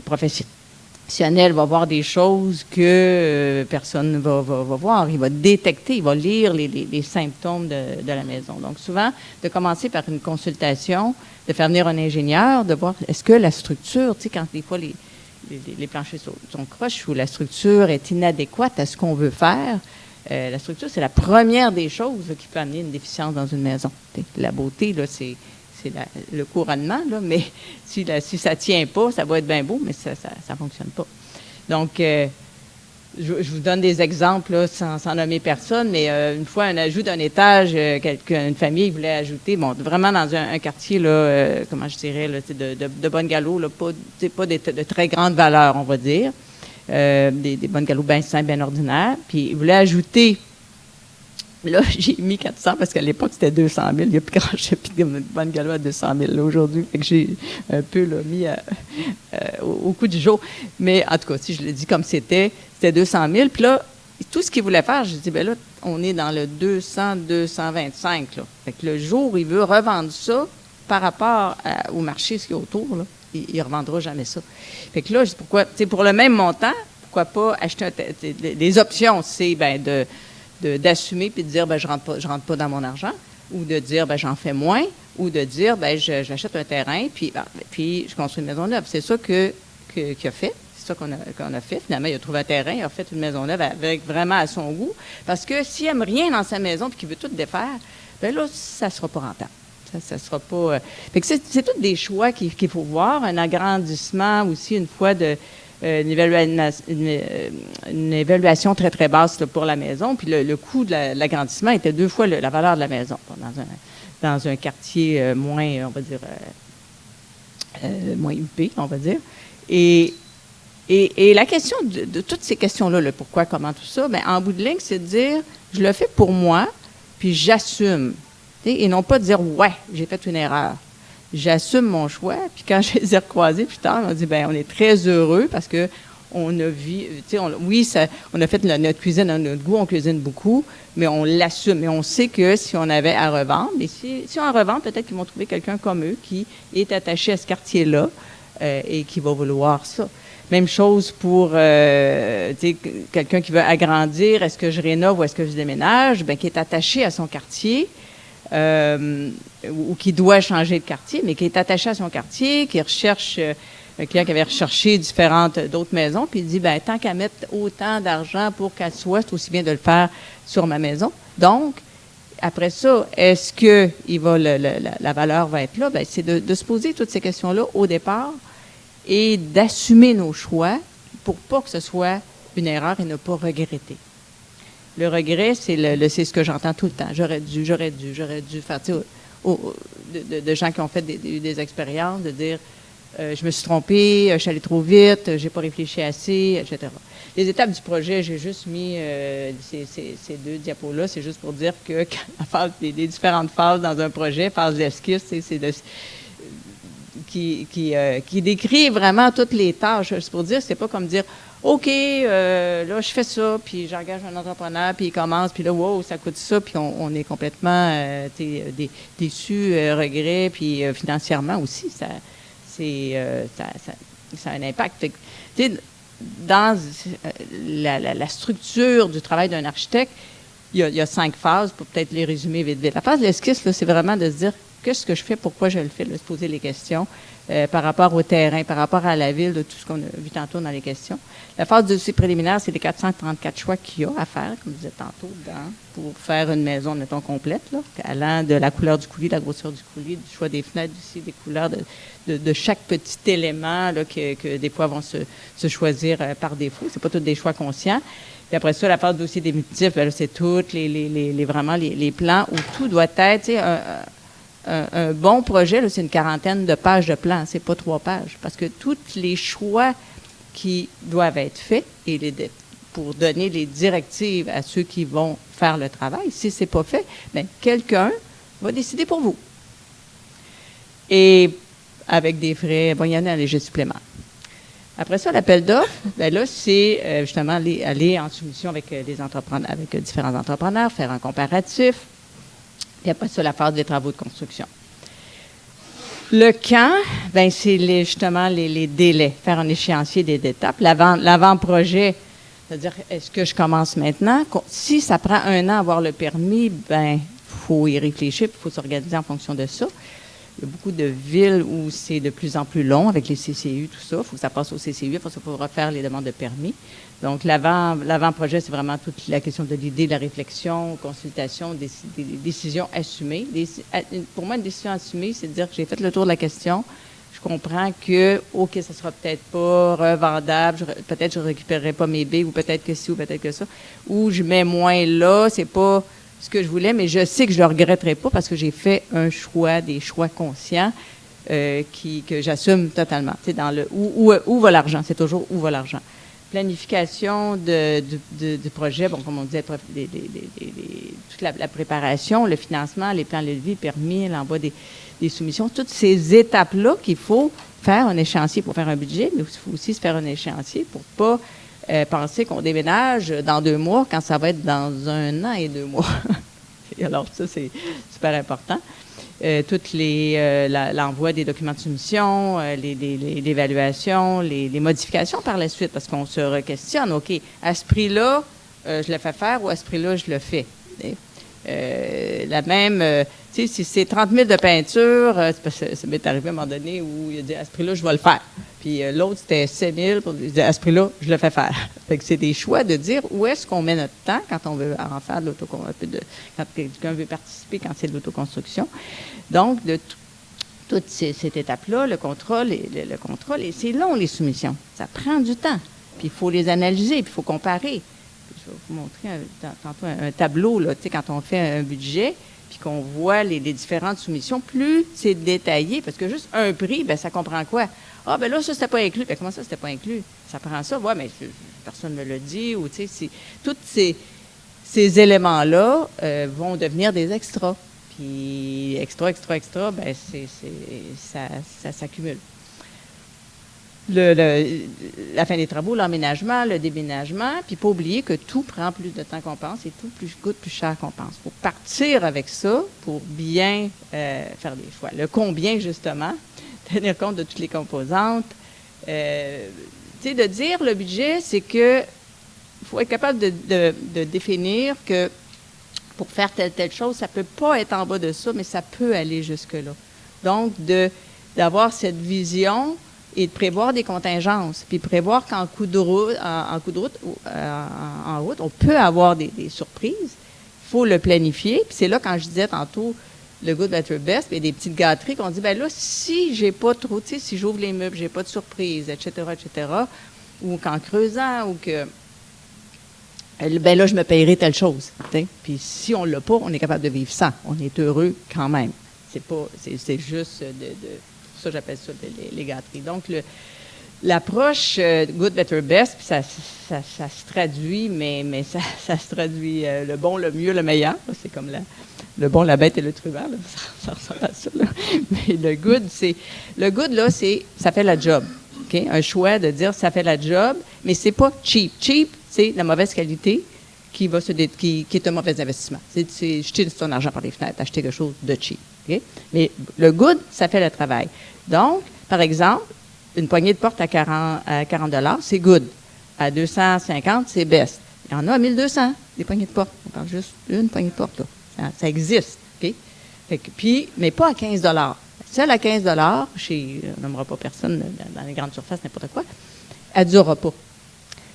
professionnel va voir des choses que personne ne va voir. Il va détecter, il va lire les symptômes de la maison. Donc, souvent, de commencer par une consultation, de faire venir un ingénieur, de voir est-ce que la structure, tu sais, quand des fois les planchers sont croches ou la structure est inadéquate à ce qu'on veut faire, la structure, c'est la première des choses là, qui peut amener une déficience dans une maison. La beauté, là, c'est le couronnement, là, mais si ça ne tient pas, ça va être bien beau, mais ça ne fonctionne pas. Donc, je vous donne des exemples là, sans nommer personne, mais une fois, un ajout d'un étage, une famille voulait ajouter, bon, vraiment dans un quartier, là, comment je dirais, là, de bungalows, là, pas de très grande valeur, on va dire, des bungalows bien simples, bien ordinaires, puis ils voulaient ajouter. Là, j'ai mis 400 parce qu'à l'époque, c'était 200 000. Il n'y a plus grand-chose, puis de bungalow à 200 000 là, aujourd'hui. Fait que j'ai un peu là, mis au coup du jour. Mais en tout cas, si je le dis comme c'était 200 000. Puis là, tout ce qu'il voulait faire, j'ai dit, bien là, on est dans le 200, 225. Là. Fait que le jour où il veut revendre ça par rapport au marché, ce qu'il y a autour, là, il ne revendra jamais ça. Fait que là, je dis, pourquoi, pour le même montant, pourquoi pas acheter des options, c'est bien d'assumer puis de dire ben je rentre pas dans mon argent, ou de dire ben j'en fais moins, ou de dire ben j'achète un terrain puis je construis une maison neuve. C'est ça qu'il a fait. C'est ça qu'on a fait. Finalement, il a trouvé un terrain, il a fait une maison neuve avec vraiment à son goût. Parce que s'il n'aime rien dans sa maison puis qu'il veut tout défaire, ben là, ça ne sera pas rentable. Ça sera pas. Fait que c'est tous des choix qu'il faut voir. Un agrandissement aussi, une fois une évaluation très, très basse là, pour la maison. Puis le coût de l'agrandissement était 2 fois la valeur de la maison dans un quartier moins, on va dire, moins huppé, on va dire. Et la question de toutes ces questions-là, le pourquoi, comment, tout ça, bien, en bout de ligne, c'est de dire, je le fais pour moi, puis j'assume. Et non pas de dire, ouais, j'ai fait une erreur. J'assume mon choix, puis quand je les ai recroisés plus tard, on a dit, bien, on est très heureux parce que on a vu, on a fait notre cuisine à notre goût, on cuisine beaucoup, mais on l'assume. Et on sait que si on avait à revendre, et si on revend, peut-être qu'ils vont trouver quelqu'un comme eux qui est attaché à ce quartier-là et qui va vouloir ça. Même chose pour quelqu'un qui veut agrandir, est-ce que je rénove ou est-ce que je déménage, bien, qui est attaché à son quartier. Ou qui doit changer de quartier, mais qui est attaché à son quartier, qui recherche, un client qui avait recherché d'autres maisons, puis il dit, bien, tant qu'à mettre autant d'argent pour qu'elle soit, c'est aussi bien de le faire sur ma maison. Donc, après ça, est-ce que la valeur va être là? Bien, c'est de se poser toutes ces questions-là au départ et d'assumer nos choix pour pas que ce soit une erreur et ne pas regretter. Le regret, c'est ce que j'entends tout le temps. J'aurais dû faire, de gens qui ont fait des expériences, de dire, je me suis trompée, je suis allée trop vite, j'ai pas réfléchi assez, etc. Les étapes du projet, j'ai juste mis ces 2 diapos-là, c'est juste pour dire que les différentes phases dans un projet, phase d'esquisse, qui décrit vraiment toutes les tâches. C'est pour dire, c'est pas comme dire, OK, là, je fais ça, puis j'engage un entrepreneur, puis il commence, puis là, wow, ça coûte ça, puis on est complètement déçus, regrets, puis financièrement aussi, ça a un impact. Fait que, dans la structure du travail d'un architecte, il y a 5 phases, pour peut-être les résumer vite, vite. La phase de l'esquisse, là, c'est vraiment de se dire, qu'est-ce que je fais, pourquoi je le fais, de se poser les questions par rapport au terrain, par rapport à la ville, de tout ce qu'on a vu tantôt dans les questions. La phase de dossier préliminaire, c'est les 434 choix qu'il y a à faire, comme je disais tantôt, pour faire une maison, mettons, complète, là, allant de la couleur du coulis, la grosseur du coulis, du choix des fenêtres, aussi des couleurs, de chaque petit élément là, que des fois vont se choisir par défaut. C'est pas tous des choix conscients. Puis après ça, la phase de dossier définitif, là, c'est toutes vraiment les plans où tout doit être, un bon projet, là, c'est une 40aine de pages de plans, c'est pas 3 pages, parce que tous les choix qui doivent être faits pour donner les directives à ceux qui vont faire le travail, si c'est pas fait, bien, quelqu'un va décider pour vous. Et avec des frais, bon, il y en a un léger supplément. Après ça, l'appel d'offres, bien là, c'est justement aller en soumission avec des entrepreneurs, avec différents entrepreneurs, faire un comparatif. Puis après ça, la phase des travaux de construction. Le quand, bien, c'est justement les délais, faire un échéancier des étapes. L'avant-projet, c'est-à-dire, est-ce que je commence maintenant? Si ça prend 1 an à avoir le permis, bien, il faut y réfléchir, il faut s'organiser en fonction de ça. Il y a beaucoup de villes où c'est de plus en plus long avec les CCU, tout ça. Il faut que ça passe au CCU, après ça, il faut refaire les demandes de permis. Donc, l'avant-projet, c'est vraiment toute la question de l'idée, de la réflexion, consultation, des décisions assumées. Pour moi, une décision assumée, c'est de dire que j'ai fait le tour de la question. Je comprends que, OK, ça ne sera peut-être pas revendable, peut-être que je ne récupérerai pas mes baies, ou peut-être que ci, ou peut-être que ça. Ou je mets moins là, c'est pas ce que je voulais, mais je sais que je ne le regretterai pas parce que j'ai fait des choix conscients que j'assume totalement. C'est dans le où va l'argent, c'est toujours où va l'argent. Planification du projet, bon, comme on disait, toute la préparation, le financement, les plans de levier, permis, l'envoi des soumissions, toutes ces étapes-là qu'il faut faire un échéancier pour faire un budget, mais il faut aussi se faire un échéancier pour pas penser qu'on déménage dans 2 mois quand ça va être dans 1 an et 2 mois. Et alors, ça, c'est super important. L'envoi des documents de soumission, l'évaluation, les modifications par la suite, parce qu'on se re-questionne, OK, à ce prix-là, je le fais faire ou à ce prix-là, je le fais. Si c'est 30 000 de peinture, ça m'est arrivé à un moment donné où il a dit, à ce prix-là, je vais le faire. Puis l'autre, c'était 7 000, à ce prix-là, je le fais faire. Fait que c'est des choix de dire où est-ce qu'on met notre temps quand on veut en faire de quand quelqu'un veut participer, quand c'est de l'autoconstruction. Donc, toute cette étape-là, le contrôle, et c'est long, les soumissions. Ça prend du temps. Puis il faut les analyser, puis il faut comparer. Puis je vais vous montrer tantôt un tableau, là, quand on fait un budget, puis qu'on voit les différentes soumissions, plus c'est détaillé, parce que juste un prix, bien, ça comprend quoi? Ah, bien là, ça, c'était pas inclus. Bien, comment ça, c'était pas inclus? Ça prend ça, ouais, mais personne ne me l'a dit, ou tu sais, tous ces éléments-là vont devenir des extras. Puis extra, bien, ça s'accumule. La fin des travaux, l'emménagement, le déménagement, puis pas oublier que tout prend plus de temps qu'on pense et tout coûte plus cher qu'on pense. Il faut partir avec ça pour bien faire des choix. Le combien, justement, tenir compte de toutes les composantes. Tu sais, de dire le budget, c'est que il faut être capable de définir que pour faire telle chose, ça ne peut pas être en bas de ça, mais ça peut aller jusque-là. Donc, d'avoir cette vision et de prévoir des contingences, puis prévoir qu'en coup de route, en route, on peut avoir des surprises. Il faut le planifier. Puis c'est là, quand je disais tantôt, le good, better, best, il y a des petites gâteries qu'on dit, bien là, si j'ai pas trop, tu sais, si j'ouvre les meubles, j'ai pas de surprise, etc., ou qu'en creusant, ou que ben là, je me payerai telle chose. T'sais. Puis si on ne l'a pas, on est capable de vivre sans. On est heureux quand même. C'est juste pour ça j'appelle ça les gâteries. Donc, l'approche good, better, best, puis ça se traduit, mais ça se traduit le bon, le mieux, le meilleur. C'est comme le bon, la bête et le truand. Là. Ça ressemble à ça. Là. Mais le good, là, ça fait la job. Okay? Un choix de dire ça fait la job, mais c'est pas cheap. Cheap, c'est la mauvaise qualité qui est un mauvais investissement. C'est jeter son argent par les fenêtres, acheter quelque chose de cheap. Okay? Mais le good, ça fait le travail. Donc, par exemple, une poignée de porte à 40 $, c'est good. À 250, c'est best. Il y en a à 1200, des poignées de porte. On parle juste d'une poignée de porte. Là. Ça existe. Okay? Mais pas à 15 $. Celle à 15 $, on n'aimera pas personne dans les grandes surfaces, n'importe quoi, elle ne durera pas.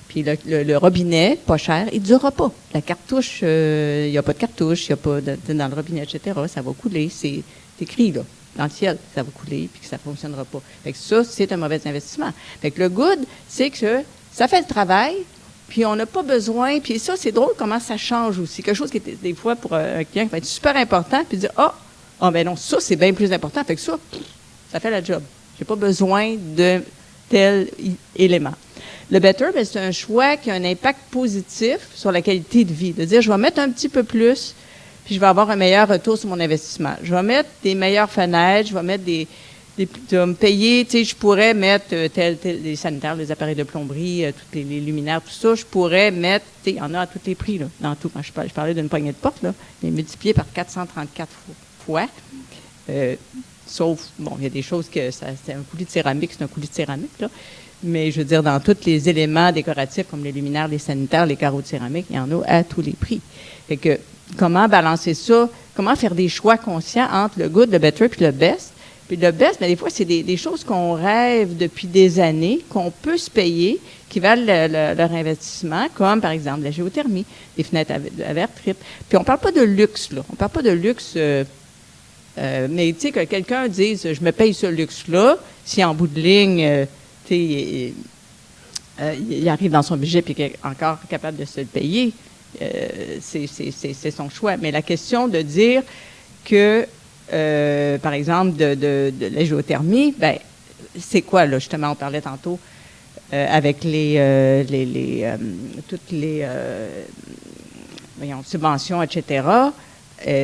Puis le robinet, pas cher, il ne durera pas. La cartouche, il n'y a pas de cartouche, il n'y a pas dans le robinet, etc. Ça va couler. C'est écrit, là, dans le ciel, que ça va couler puis que ça ne fonctionnera pas. Fait que ça, c'est un mauvais investissement. Fait que le good, c'est que ça fait le travail, puis on n'a pas besoin. Puis ça, c'est drôle comment ça change aussi. Quelque chose qui est des fois pour un client qui va être super important, puis dire, ben non, ça, c'est bien plus important. Fait que ça fait la job. Je n'ai pas besoin de tel élément. Le better, bien, c'est un choix qui a un impact positif sur la qualité de vie. De dire, je vais mettre un petit peu plus, puis je vais avoir un meilleur retour sur mon investissement. Je vais mettre des meilleures fenêtres, je vais mettre je vais me payer, tu sais, je pourrais mettre les sanitaires, les appareils de plomberie, tous les luminaires, tout ça, je pourrais mettre, tu sais, il y en a à tous les prix, là, dans tout. Quand je parlais d'une poignée de porte, là, mais multiplié par 434 fois. Sauf, bon, il y a des choses que c'est un coulis de céramique, là. Mais je veux dire, dans tous les éléments décoratifs, comme les luminaires, les sanitaires, les carreaux de céramique, il y en a à tous les prix. Fait que, comment balancer ça? Comment faire des choix conscients entre le good, le better puis le best? Puis le best, mais des fois, c'est des choses qu'on rêve depuis des années, qu'on peut se payer, qui valent leur investissement, comme, par exemple, la géothermie, les fenêtres à verre triple. Puis on ne parle pas de luxe, là. On ne parle pas de luxe... mais tu sais, que quelqu'un dise, je me paye ce luxe-là, si en bout de ligne, il arrive dans son budget et qu'il est encore capable de se le payer, c'est son choix. Mais la question de dire que, par exemple, de la géothermie, ben, c'est quoi, là, justement, on parlait tantôt avec toutes les subventions, etc.,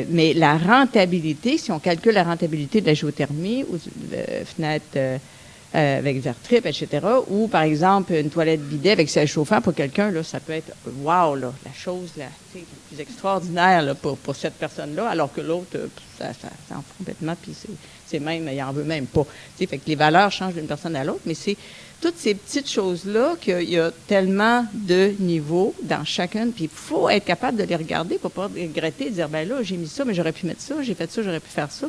mais la rentabilité, si on calcule la rentabilité de la géothermie ou fenêtre avec verre triple, etc., ou par exemple une toilette bidet avec siège chauffant pour quelqu'un, là, ça peut être wow, là, la chose la plus extraordinaire là, pour cette personne-là, alors que l'autre, ça en fout complètement, puis c'est même, il n'en veut même pas. Fait que les valeurs changent d'une personne à l'autre, mais c'est toutes ces petites choses-là qu'il y a tellement de niveaux dans chacune, puis il faut être capable de les regarder pour ne pas regretter, dire, ben là, j'ai mis ça, mais j'aurais pu mettre ça, j'ai fait ça, j'aurais pu faire ça.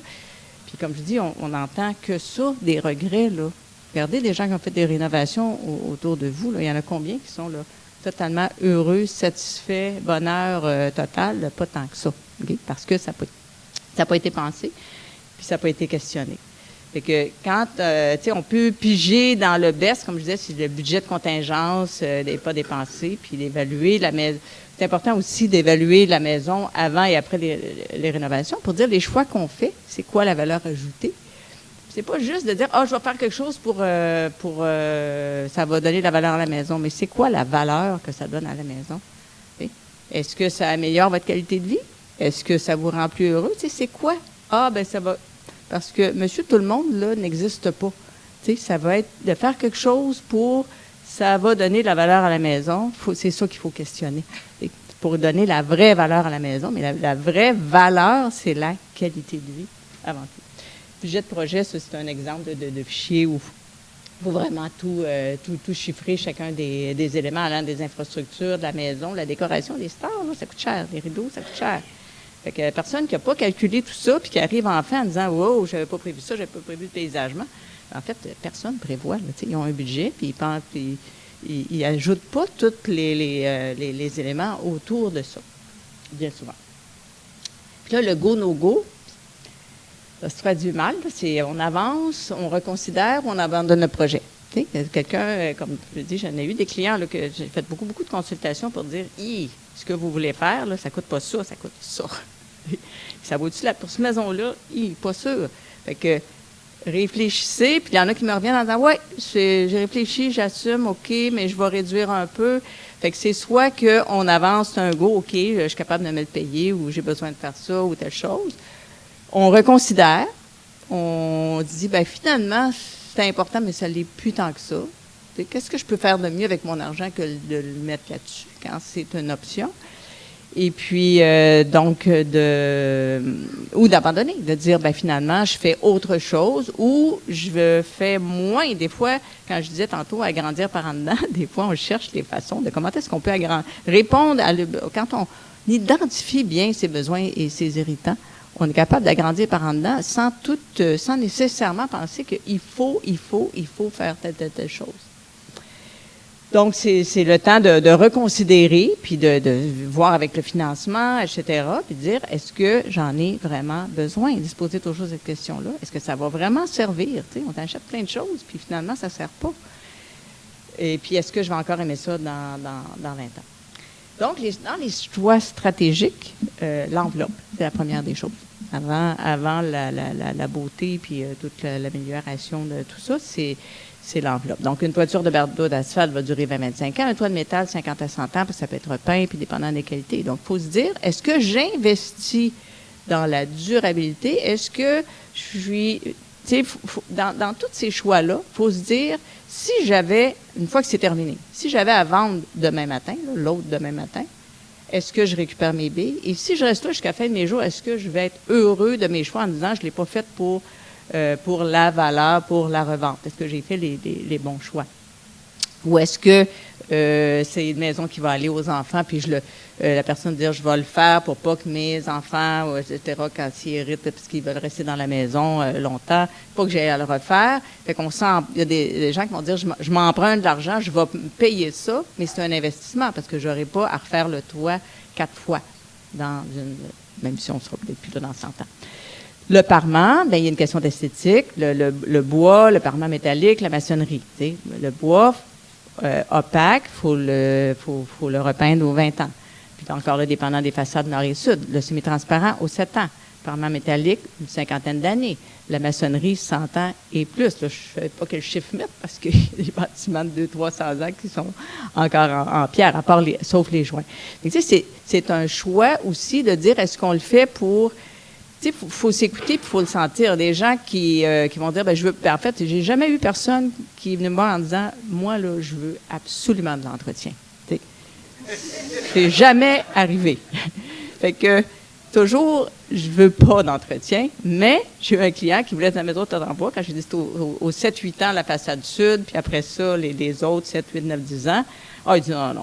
Puis comme je dis, on n'entend que ça, des regrets, là. Regardez des gens qui ont fait des rénovations autour de vous, là. Il y en a combien qui sont là, totalement heureux, satisfaits, bonheur total? Pas tant que ça, okay? Parce que ça n'a pas été pensé, puis ça n'a pas été questionné. Fait que quand, tu sais, on peut piger dans le BES, comme je disais, c'est le budget de contingence des pas dépensés, puis d'évaluer la maison. C'est important aussi d'évaluer la maison avant et après les rénovations pour dire les choix qu'on fait, c'est quoi la valeur ajoutée. C'est pas juste de dire, je vais faire quelque chose pour ça va donner la valeur à la maison, mais c'est quoi la valeur que ça donne à la maison? Est-ce que ça améliore votre qualité de vie? Est-ce que ça vous rend plus heureux? Tu sais, c'est quoi? Ça va. Parce que monsieur tout le monde, là, n'existe pas. Tu sais, ça va être de faire quelque chose ça va donner de la valeur à la maison. C'est ça qu'il faut questionner. Pour donner la vraie valeur à la maison, mais la vraie valeur, c'est la qualité de vie avant tout. Budget de projet, ça, c'est un exemple de fichier où il faut vraiment tout chiffrer, chacun des éléments allant des infrastructures, de la maison, la décoration, les stars, là, ça coûte cher. Les rideaux, ça coûte cher. Fait que la personne qui n'a pas calculé tout ça, puis qui arrive en fin en disant « Wow, j'avais pas prévu ça, j'avais pas prévu le paysagement », en fait, personne ne prévoit. Là, ils ont un budget, puis ils n'ajoutent pas tous les éléments autour de ça, bien souvent. Puis là, le go, no go, ça se traduit mal. C'est on avance, on reconsidère, on abandonne le projet. Quelqu'un, comme je dis, j'en ai eu des clients là, que j'ai fait beaucoup de consultations pour dire ce que vous voulez faire, là, ça ne coûte pas ça, ça coûte ça. Ça vaut-tu pour cette maison-là? Pas sûr. Fait que réfléchissez, puis il y en a qui me reviennent en disant ouais, j'ai réfléchi, j'assume, OK, mais je vais réduire un peu. Fait que c'est soit qu'on avance un go, OK, je suis capable de me le payer ou j'ai besoin de faire ça ou telle chose. On reconsidère, on dit, finalement, c'est important, mais ça ne l'est plus tant que ça. Qu'est-ce que je peux faire de mieux avec mon argent que de le mettre là-dessus quand c'est une option? Et puis, ou d'abandonner, de dire, finalement, je fais autre chose ou je fais moins. Des fois, quand je disais tantôt agrandir par en dedans, des fois, on cherche les façons de comment est-ce qu'on peut répondre quand on identifie bien ses besoins et ses irritants. On est capable d'agrandir par en dedans sans nécessairement penser qu'il faut faire telle chose. Donc, c'est le temps de reconsidérer, puis de voir avec le financement, etc., puis de dire, est-ce que j'en ai vraiment besoin? De se poser toujours cette question-là. Est-ce que ça va vraiment servir? T'sais, on t'achète plein de choses, puis finalement, ça ne sert pas. Et puis, est-ce que je vais encore aimer ça dans 20 ans? Donc, dans les choix stratégiques, l'enveloppe, c'est la première des choses. Avant la beauté puis toute l'amélioration de tout ça, c'est l'enveloppe. Donc, une toiture de bardeau d'asphalte va durer 20-25 ans, un toit de métal, 50 à 100 ans, puis ça peut être repeint, puis dépendant des qualités. Donc, il faut se dire, est-ce que j'investis dans la durabilité? Est-ce que je suis... Tu sais, dans tous ces choix-là, il faut se dire, si j'avais, une fois que c'est terminé, si j'avais à vendre demain matin, l'autre demain matin, est-ce que je récupère mes billes? Et si je reste là jusqu'à la fin de mes jours, est-ce que je vais être heureux de mes choix en disant, je ne l'ai pas fait pour la valeur, pour la revente? Est-ce que j'ai fait les bons choix? Ou est-ce que c'est une maison qui va aller aux enfants, puis la personne va dire, je vais le faire pour pas que mes enfants, etc., quand ils héritent, parce qu'ils veulent rester dans la maison longtemps, pas que j'aille à le refaire. Fait qu'on sent, il y a des gens qui vont dire, je m'emprunte de l'argent, je vais payer ça, mais c'est un investissement, parce que j'aurai pas à refaire le toit 4 fois, même si on sera peut-être plus là dans 100 ans. Le parement, il y a une question d'esthétique, le bois, le parement métallique, la maçonnerie. Le bois, opaque, faut le repeindre aux 20 ans. Puis encore là, dépendant des façades nord et sud. Le semi-transparent aux 7 ans. Parement métallique, une 50aine d'années. La maçonnerie, 100 ans et plus. Là, je ne sais pas quel chiffre mettre parce qu'il y a des bâtiments de 200-300 ans qui sont encore en pierre, sauf les joints. C'est un choix aussi de dire, est-ce qu'on le fait pour... Tu sais, il faut s'écouter puis il faut le sentir. Des gens qui vont dire, je veux... en fait, j'ai jamais eu personne qui est venu me voir en disant, moi, là, je veux absolument de l'entretien. C'est jamais arrivé. Fait que, toujours, je veux pas d'entretien, mais j'ai eu un client qui voulait être dans la maison de Tadambois quand j'ai dit au 7-8 ans la façade sud, puis après ça, les autres 7, 8, 9, 10 ans. Il dit non,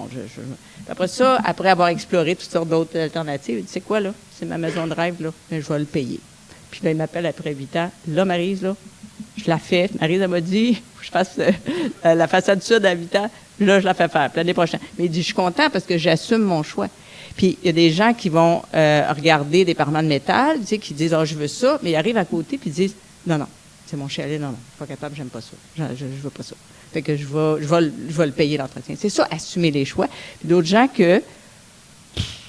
après ça, après avoir exploré toutes sortes d'autres alternatives, il dit, c'est quoi, là? C'est ma maison de rêve, là, mais je vais le payer. Puis là, il m'appelle après 8 ans. Là, Maryse, là, je la fais. Maryse, elle m'a dit, je fasse la façade sud à 8 ans. Là, je la fais faire. Puis l'année prochaine. Mais il dit, je suis content parce que j'assume mon choix. Puis il y a des gens qui vont regarder des parements de métal, qui disent, je veux ça, mais ils arrivent à côté puis ils disent, non, C'est mon chalet, non, je suis pas capable, j'aime pas ça. Je veux pas ça. Fait que je vais le payer, l'entretien. C'est ça, assumer les choix. Puis d'autres gens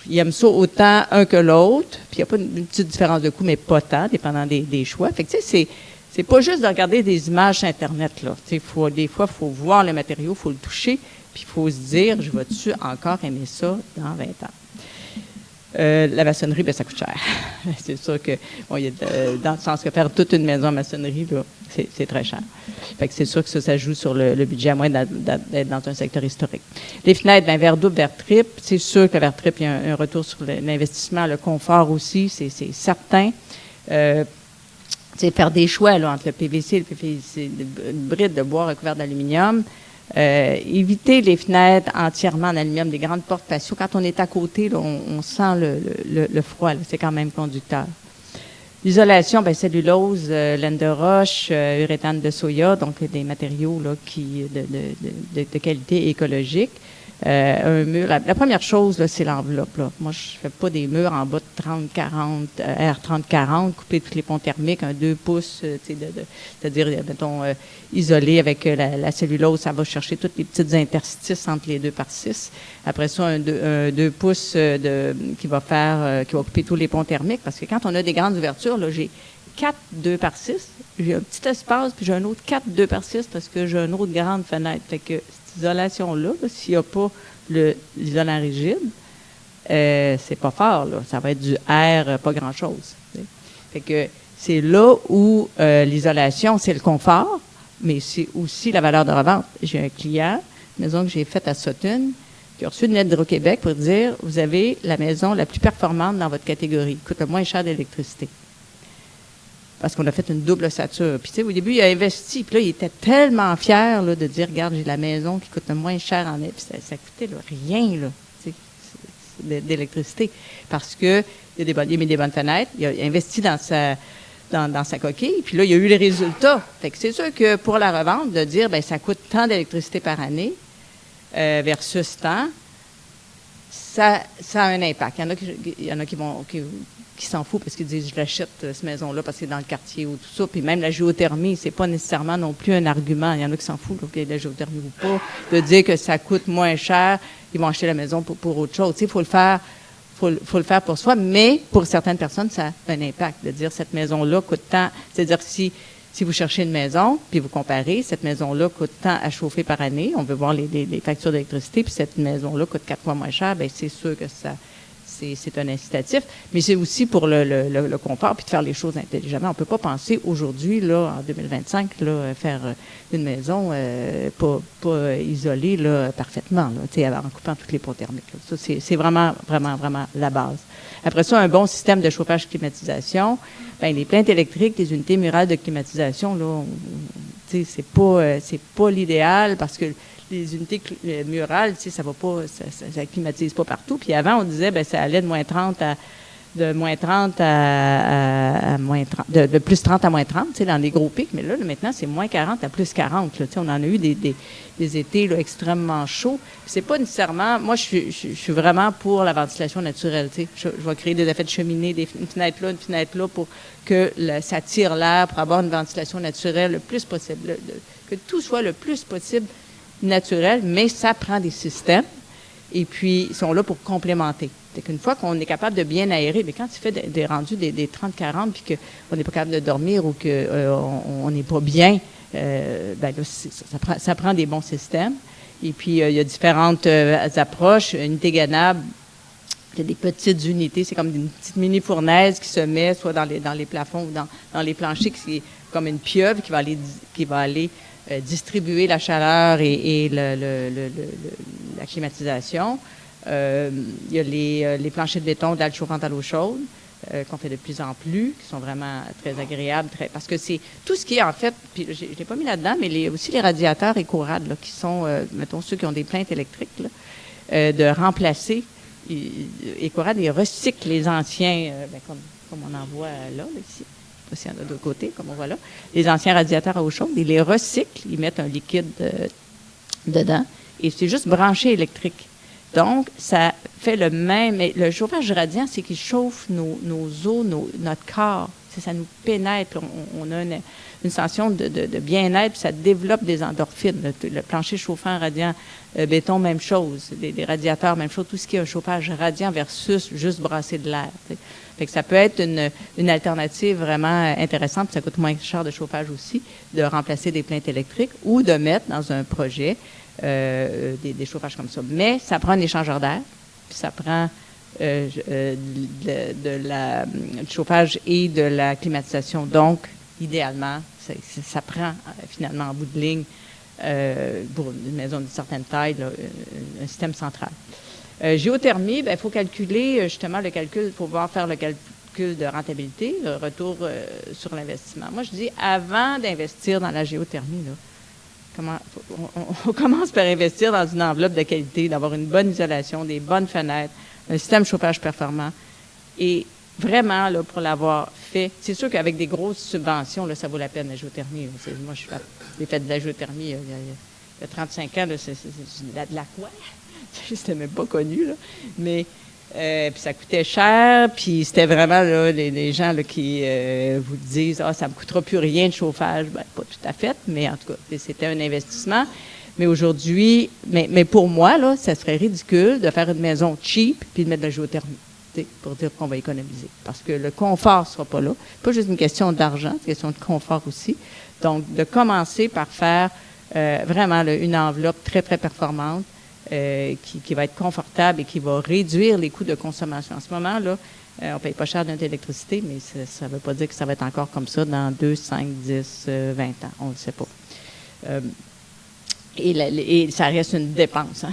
ils aiment ça autant un que l'autre, puis il n'y a pas une petite différence de coût, mais pas tant, dépendant des choix. Fait que, tu sais, c'est pas juste de regarder des images sur Internet, là. Tu sais, des fois, il faut voir le matériau, il faut le toucher, puis il faut se dire, je vais-tu encore aimer ça dans 20 ans? La maçonnerie, bien, ça coûte cher. C'est sûr que, bon, dans le sens que faire toute une maison en maçonnerie, là, c'est très cher. Fait que c'est sûr que ça joue sur le budget, à moins d'être dans un secteur historique. Les fenêtres, bien, verre double, verre triple. C'est sûr que le verre triple, il y a un retour sur l'investissement, le confort aussi, c'est certain. Faire des choix là, entre le PVC et le PVC, une bride de bois recouverte d'aluminium. Éviter les fenêtres entièrement en aluminium, des grandes portes patio. Quand on est à côté, là, on sent le froid. C'est quand même conducteur. L'isolation, bien, cellulose, laine de roche, uréthane de soya, donc des matériaux là, de qualité écologique. Un mur. La première chose, là, c'est l'enveloppe. Là. Moi, je ne fais pas des murs en bas de 30-40, R30-40, couper tous les ponts thermiques, un 2 pouces, c'est-à-dire, mettons, isolé avec la cellulose, ça va chercher toutes les petites interstices entre les 2 par 6. Après ça, un 2 pouces qui va couper tous les ponts thermiques, parce que quand on a des grandes ouvertures, là, j'ai 4 2 par 6, j'ai un petit espace, puis j'ai un autre 4 2 par 6 parce que j'ai une autre grande fenêtre. Fait que cette isolation-là, s'il n'y a pas l'isolant rigide, c'est pas fort, là. Ça va être du air, pas grand-chose. Fait que c'est là où l'isolation, c'est le confort, mais c'est aussi la valeur de revente. J'ai un client, une maison que j'ai faite à Sutton, qui a reçu une lettre d'Hydro-Québec pour dire, vous avez la maison la plus performante dans votre catégorie, coûte le moins cher d'électricité. Parce qu'on a fait une double ossature. Puis, tu sais, au début, il a investi. Puis là, il était tellement fier là, de dire, regarde, j'ai la maison qui coûte le moins cher en... Puis ça coûtait là, rien, là, d'électricité. Parce que il a mis des bonnes fenêtres. Il a investi dans sa coquille. Puis là, il y a eu les résultats. Fait que c'est sûr que pour la revente, de dire, bien, ça coûte tant d'électricité par année versus tant, ça a un impact. Il y en a qui s'en foutent parce qu'ils disent, je l'achète, cette maison-là, parce que c'est dans le quartier ou tout ça. Puis même la géothermie, c'est pas nécessairement non plus un argument. Il y en a qui s'en foutent, qu'il y ait de la géothermie ou pas, de dire que ça coûte moins cher, ils vont acheter la maison pour autre chose. Tu sais, il faut le faire pour soi, mais pour certaines personnes, ça a un impact de dire, cette maison-là coûte tant. C'est-à-dire, si vous cherchez une maison, puis vous comparez, cette maison-là coûte tant à chauffer par année, on veut voir les factures d'électricité, puis cette maison-là coûte 4 fois moins cher, bien, c'est sûr que c'est un incitatif, mais c'est aussi pour le confort puis de faire les choses intelligemment. On ne peut pas penser aujourd'hui, là, en 2025, là, faire une maison pas isolée là, parfaitement, là, en coupant tous les ponts thermiques. Là. Ça, c'est vraiment, vraiment, vraiment la base. Après ça, un bon système de chauffage-climatisation. Bien, les plaintes électriques, les unités murales de climatisation, là, c'est pas l'idéal parce que les unités murales, ça va pas, ça climatise pas partout. Puis avant, on disait, ben ça allait de moins 30 à moins 30, de plus 30 à moins 30, dans les gros pics. Mais là, maintenant, c'est moins 40 à plus 40. Là, on en a eu des étés là, extrêmement chauds. C'est pas nécessairement... Moi, je suis vraiment pour la ventilation naturelle. Je vais créer des effets de cheminée, une fenêtre là, pour que ça tire l'air, pour avoir une ventilation naturelle le plus possible. Que tout soit le plus possible naturel, mais ça prend des systèmes et puis ils sont là pour complémenter. C'est qu'une fois qu'on est capable de bien aérer, mais quand tu fais des rendus des 30-40 puis qu'on n'est pas capable de dormir ou qu'on n'est pas bien, ben là, ça prend des bons systèmes. Et puis, il y a différentes approches. Unité gainable, il y a des petites unités, c'est comme une petite mini-fournaise qui se met soit dans les plafonds ou dans les planchers, qui est comme une pieuvre qui va aller distribuer la chaleur et la climatisation. Il y a les planchers de béton d'aile chauffante à l'eau chaude qu'on fait de plus en plus, qui sont vraiment très agréables, parce que c'est tout ce qui est en fait, puis je ne l'ai pas mis là-dedans, mais aussi les radiateurs EcoRad, là, qui sont, mettons, ceux qui ont des plaintes électriques, là, de remplacer. EcoRad, ils recyclent les anciens, comme on en voit là ici. Je ne sais pas s'il y en a d'autre côté, comme on voit là. Les anciens radiateurs à eau chaude, ils les recyclent, ils mettent un liquide dedans, et c'est juste branché électrique. Donc, ça fait le même... Le chauffage radiant, c'est qu'il chauffe nos os, notre corps. Ça nous pénètre. On a une sensation de bien-être, puis ça développe des endorphines. Le plancher chauffant radiant béton, même chose. Les radiateurs, même chose. Tout ce qui est un chauffage radiant versus juste brasser de l'air. Fait que ça peut être une alternative vraiment intéressante, puis ça coûte moins cher de chauffage aussi, de remplacer des plaintes électriques ou de mettre dans un projet des chauffages comme ça. Mais ça prend un échangeur d'air, puis ça prend du chauffage et de la climatisation. Donc, idéalement, ça prend finalement en bout de ligne, pour une maison d'une certaine taille, là, un système central. Géothermie, il faut calculer justement le calcul, il faut pouvoir faire le calcul de rentabilité, le retour sur l'investissement. Moi, je dis, avant d'investir dans la géothermie, là, on commence par investir dans une enveloppe de qualité, d'avoir une bonne isolation, des bonnes fenêtres, un système de chauffage performant. Et vraiment, là, pour l'avoir fait, c'est sûr qu'avec des grosses subventions, là, ça vaut la peine, la géothermie. Moi, j'ai fait de la géothermie il y a 35 ans, là, c'est de la quoi? C'était même pas connu, là. Mais puis ça coûtait cher, puis c'était vraiment là, les gens là, qui vous disent « Ah, ça me coûtera plus rien de chauffage. » Bien, pas tout à fait, mais en tout cas, c'était un investissement. Mais aujourd'hui, mais pour moi, là, ça serait ridicule de faire une maison cheap puis de mettre de la géothermie, pour dire qu'on va économiser. Parce que le confort ne sera pas là. Pas juste une question d'argent, c'est une question de confort aussi. Donc, de commencer par faire vraiment là, une enveloppe très, très performante, qui va être confortable et qui va réduire les coûts de consommation. En ce moment, là, on ne paye pas cher notre électricité, mais ça ne veut pas dire que ça va être encore comme ça dans 2, 5, 10, 20 ans. On ne le sait pas. Et ça reste une dépense. Hein?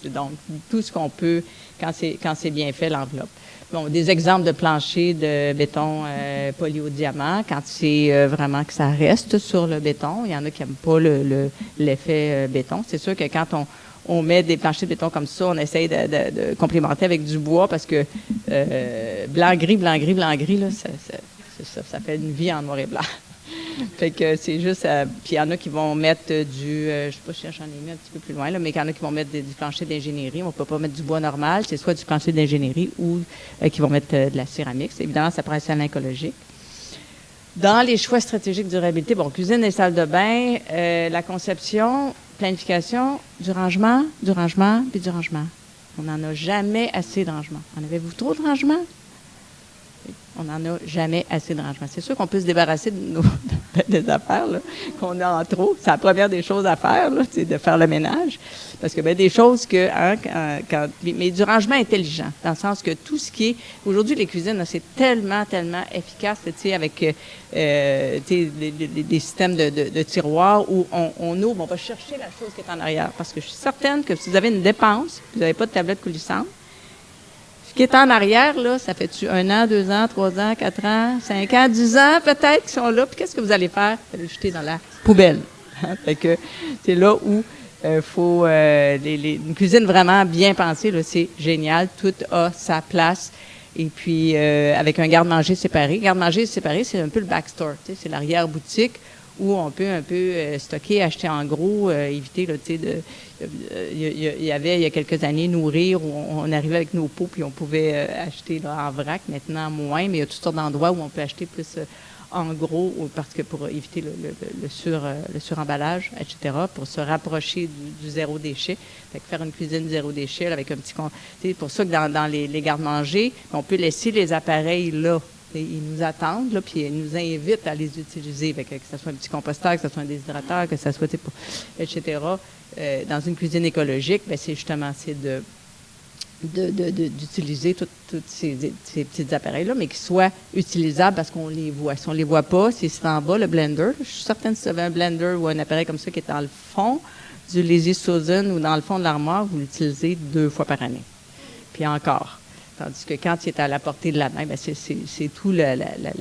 Donc, tout ce qu'on peut, quand c'est bien fait, l'enveloppe. Bon, des exemples de planchers de béton poli au diamant, quand c'est vraiment que ça reste sur le béton. Il y en a qui n'aiment pas l'effet béton. C'est sûr que quand on met des planchers de béton comme ça, on essaye de complémenter avec du bois parce que blanc-gris, blanc-gris, blanc-gris, là, ça fait une vie en noir et blanc. Fait que c'est juste... puis il y en a qui vont mettre je sais pas si j'en ai mis un petit peu plus loin, là, mais il y en a qui vont mettre du plancher d'ingénierie. On ne peut pas mettre du bois normal, c'est soit du plancher d'ingénierie ou qui vont mettre de la céramique. Évidemment, ça prend un salon écologique. Dans les choix stratégiques de durabilité, bon, cuisine et salle de bain, la conception, planification, du rangement, puis du rangement. On n'en a jamais assez de rangement. En avez-vous trop de rangement? On n'en a jamais assez de rangement. C'est sûr qu'on peut se débarrasser des affaires là, qu'on a en trop. C'est la première des choses à faire, là, c'est de faire le ménage. Parce que des choses que... mais du rangement intelligent, dans le sens que tout ce qui est... Aujourd'hui, les cuisines, là, c'est tellement, tellement efficace, avec des systèmes de tiroirs où on ouvre, on va chercher la chose qui est en arrière. Parce que je suis certaine que si vous avez une dépense, vous n'avez pas de tablette coulissante, ce qui est en arrière, là, ça fait-tu 1 an, 2 ans, 3 ans, 4 ans, 5 ans, 10 ans peut-être qui sont là. Puis qu'est-ce que vous allez faire? Vous allez les jeter dans la poubelle. Fait que c'est là où faut une cuisine vraiment bien pensée, là, c'est génial. Tout a sa place. Et puis avec un garde-manger séparé. Garde-manger séparé, c'est un peu le backstore. C'est l'arrière-boutique où on peut un peu stocker, acheter en gros, éviter, là, tu sais, il y avait, il y a quelques années, Nourrir, où on arrivait avec nos pots, puis on pouvait acheter là, en vrac, maintenant moins, mais il y a toutes sortes d'endroits où on peut acheter plus en gros, parce que pour éviter le suremballage, etc., pour se rapprocher du zéro déchet. Fait que faire une cuisine zéro déchet là, avec un petit... C'est pour ça que dans les garde-manger, on peut laisser les appareils là. Ils nous attendent, là, puis ils nous invitent à les utiliser, que ce soit un petit composteur, que ce soit un déshydrateur, que ce soit, etc. Dans une cuisine écologique, c'est justement d'utiliser tous ces petits appareils-là, mais qui soient utilisables parce qu'on les voit. Si on ne les voit pas, c'est en bas, le blender. Je suis certaine que si vous avez un blender ou un appareil comme ça qui est dans le fond du Lazy Susan ou dans le fond de l'armoire, vous l'utilisez 2 fois par année. Puis encore. Tandis que quand il est à la portée de la main, c'est tout la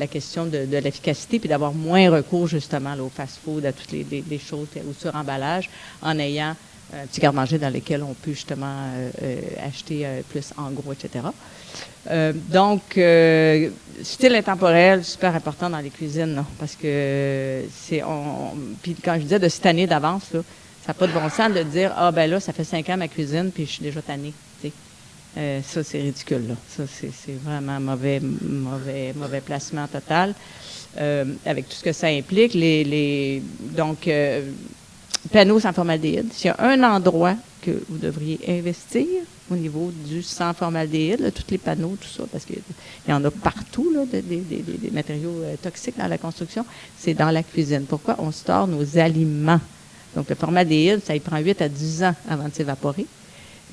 question de l'efficacité, puis d'avoir moins recours justement là, au fast-food, à toutes les choses, au suremballage, en ayant un petit garde-manger dans lequel on peut justement acheter plus en gros, etc. Donc, style intemporel, super important dans les cuisines, là, parce que puis quand je disais de se tanner d'avance, là, ça n'a pas de bon sens de dire, ah ben là, ça fait 5 ans ma cuisine, puis je suis déjà tannée. Ça, c'est ridicule, là. Ça, c'est vraiment mauvais placement total, avec tout ce que ça implique. Donc, panneaux sans formaldéhyde. S'il y a un endroit que vous devriez investir au niveau du sans formaldéhyde, là, tous les panneaux, tout ça, parce qu'il y en a partout, là, des matériaux toxiques dans la construction, c'est dans la cuisine. Pourquoi? On store nos aliments. Donc, le formaldéhyde, ça y prend 8 à 10 ans avant de s'évaporer.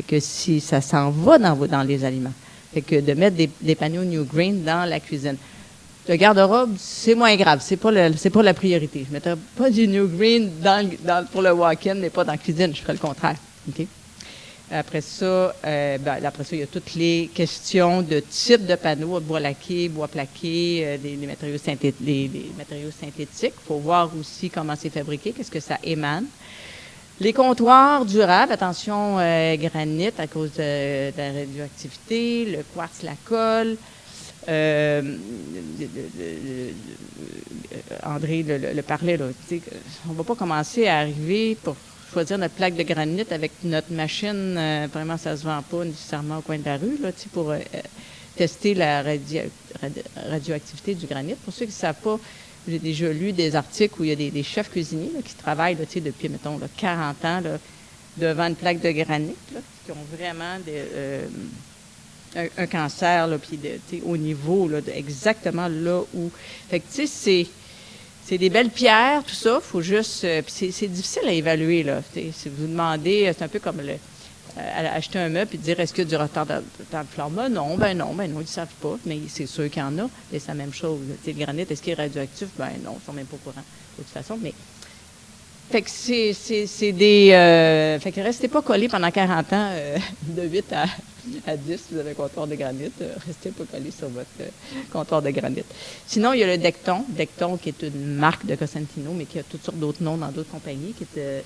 Et que si ça s'en va dans les aliments. Fait que de mettre des panneaux New Green dans la cuisine. Le garde-robe, c'est moins grave. C'est pas la priorité. Je ne mettrais pas du New Green pour le walk-in, mais pas dans la cuisine. Je ferais le contraire. OK? Après ça, il y a toutes les questions de type de panneaux, bois laqué, bois plaqué, des matériaux synthétiques. Il faut voir aussi comment c'est fabriqué, qu'est-ce que ça émane. Les comptoirs durables, attention, granit à cause de la radioactivité, le quartz, la colle. André le parlait, là, on ne va pas commencer à arriver pour choisir notre plaque de granit avec notre machine. Vraiment, ça ne se vend pas nécessairement au coin de la rue là, pour tester la radioactivité du granit. Pour ceux qui ne savent pas, j'ai déjà lu des articles où il y a des chefs cuisiniers là, qui travaillent là, depuis, mettons, 40 ans là, devant une plaque de granit, là, qui ont vraiment un cancer, là, puis au niveau, là, exactement là où... Fait que, tu sais, c'est des belles pierres, tout ça, faut juste... puis c'est difficile à évaluer, là. Si vous demandez, c'est un peu comme acheter un meuble et dire, est-ce qu'il y a du retard dans le flambement? Non, ils ne savent pas, mais c'est sûr qu'il y en a. Et c'est la même chose. Le granit, est-ce qu'il est radioactif? Ben non, ils ne sont même pas au courant, de toute façon, mais... Fait que c'est des... fait que restez pas collés pendant 40 ans, de 8 à 10, vous avez un comptoir de granit. Restez pas collés sur votre comptoir de granit. Sinon, il y a le Decton. Decton, qui est une marque de Cosentino, mais qui a toutes sortes d'autres noms dans d'autres compagnies, qui est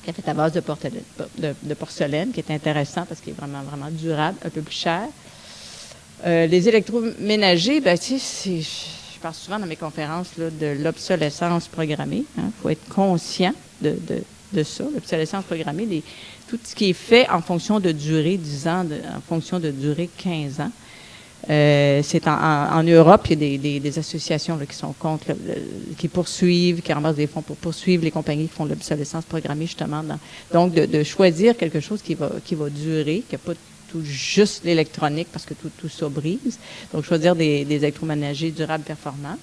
fait à base de porcelaine, qui est intéressant parce qu'il est vraiment, vraiment durable, un peu plus cher. Les électroménagers, ben, tu sais, je parle souvent dans mes conférences là, de l'obsolescence programmée. Il faut être conscient de ça, l'obsolescence programmée. Tout ce qui est fait en fonction de durée 10 ans, en fonction de durée 15 ans. C'est en Europe, il y a des associations là, qui sont contre, qui poursuivent, qui ramassent des fonds pour poursuivre les compagnies qui font l'obsolescence programmée, justement. Donc, de choisir quelque chose qui va durer, qui n'a pas tout juste l'électronique, parce que tout ça brise. Donc, choisir des électroménagers durables, performants.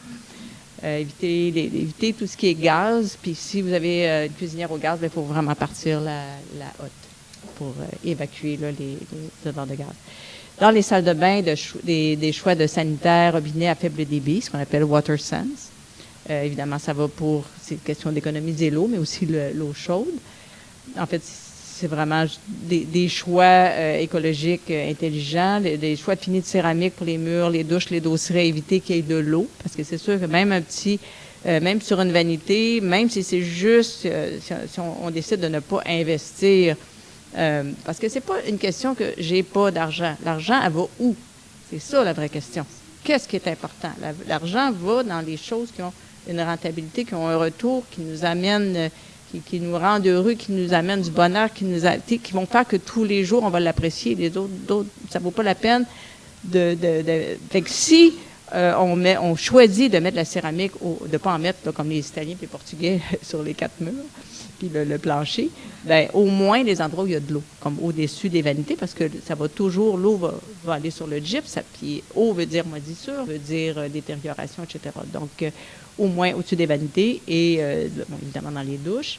Éviter tout ce qui est gaz. Puis, si vous avez une cuisinière au gaz, il faut vraiment partir la hotte pour évacuer là, les odeurs de gaz. Dans les salles de bain, des choix de sanitaires, robinets à faible débit, ce qu'on appelle water sense. Évidemment, c'est une question d'économiser l'eau, mais aussi l'eau chaude. En fait, c'est vraiment des choix écologiques intelligents, des choix de fini de céramique pour les murs, les douches, les dosseraient, éviter qu'il y ait de l'eau, parce que c'est sûr que même même sur une vanité, même si c'est juste, si on décide de ne pas investir, parce que c'est pas une question que j'ai pas d'argent. L'argent, elle va où? C'est ça la vraie question. Qu'est-ce qui est important? L'argent va dans les choses qui ont une rentabilité, qui ont un retour, qui nous amènent, qui nous rendent heureux, qui nous amènent du bonheur, qui vont faire que tous les jours, on va l'apprécier. Les autres, ça vaut pas la peine fait que si on choisit de mettre la céramique, de ne pas en mettre là, comme les Italiens et les Portugais sur les 4 murs, puis le plancher, bien, au moins les endroits où il y a de l'eau, comme au-dessus des vanités, parce que ça va toujours, l'eau va aller sur le gypse, puis eau veut dire moisissure, veut dire détérioration, etc. Donc, au moins au-dessus des vanités et, évidemment, dans les douches.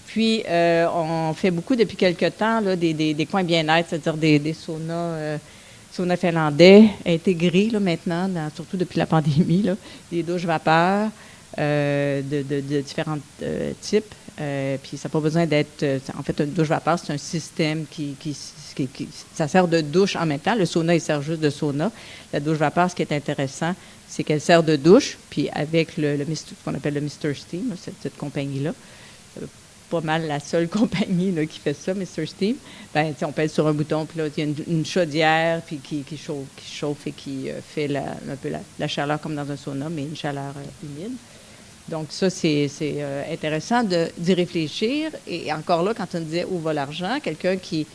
Puis, on fait beaucoup depuis quelque temps là, des coins bien-être, c'est-à-dire des saunas finlandais intégrés là, maintenant, surtout depuis la pandémie, là, des douches vapeur de différents types. Puis ça n'a pas besoin d'être... en fait, une douche vapeur, c'est un système ça sert de douche en même temps. Le sauna, il sert juste de sauna. La douche vapeur, ce qui est intéressant, c'est qu'elle sert de douche, puis avec ce qu'on appelle le Mr. Steam, cette compagnie-là, pas mal la seule compagnie là, qui fait ça, Mr. Steam. Ben, on pèse sur un bouton, puis là, il y a une chaudière puis qui chauffe et qui fait un peu la chaleur comme dans un sauna, mais une chaleur humide. Donc, ça, c'est intéressant d'y réfléchir. Et encore là, quand on disait où va l'argent, quelqu'un qui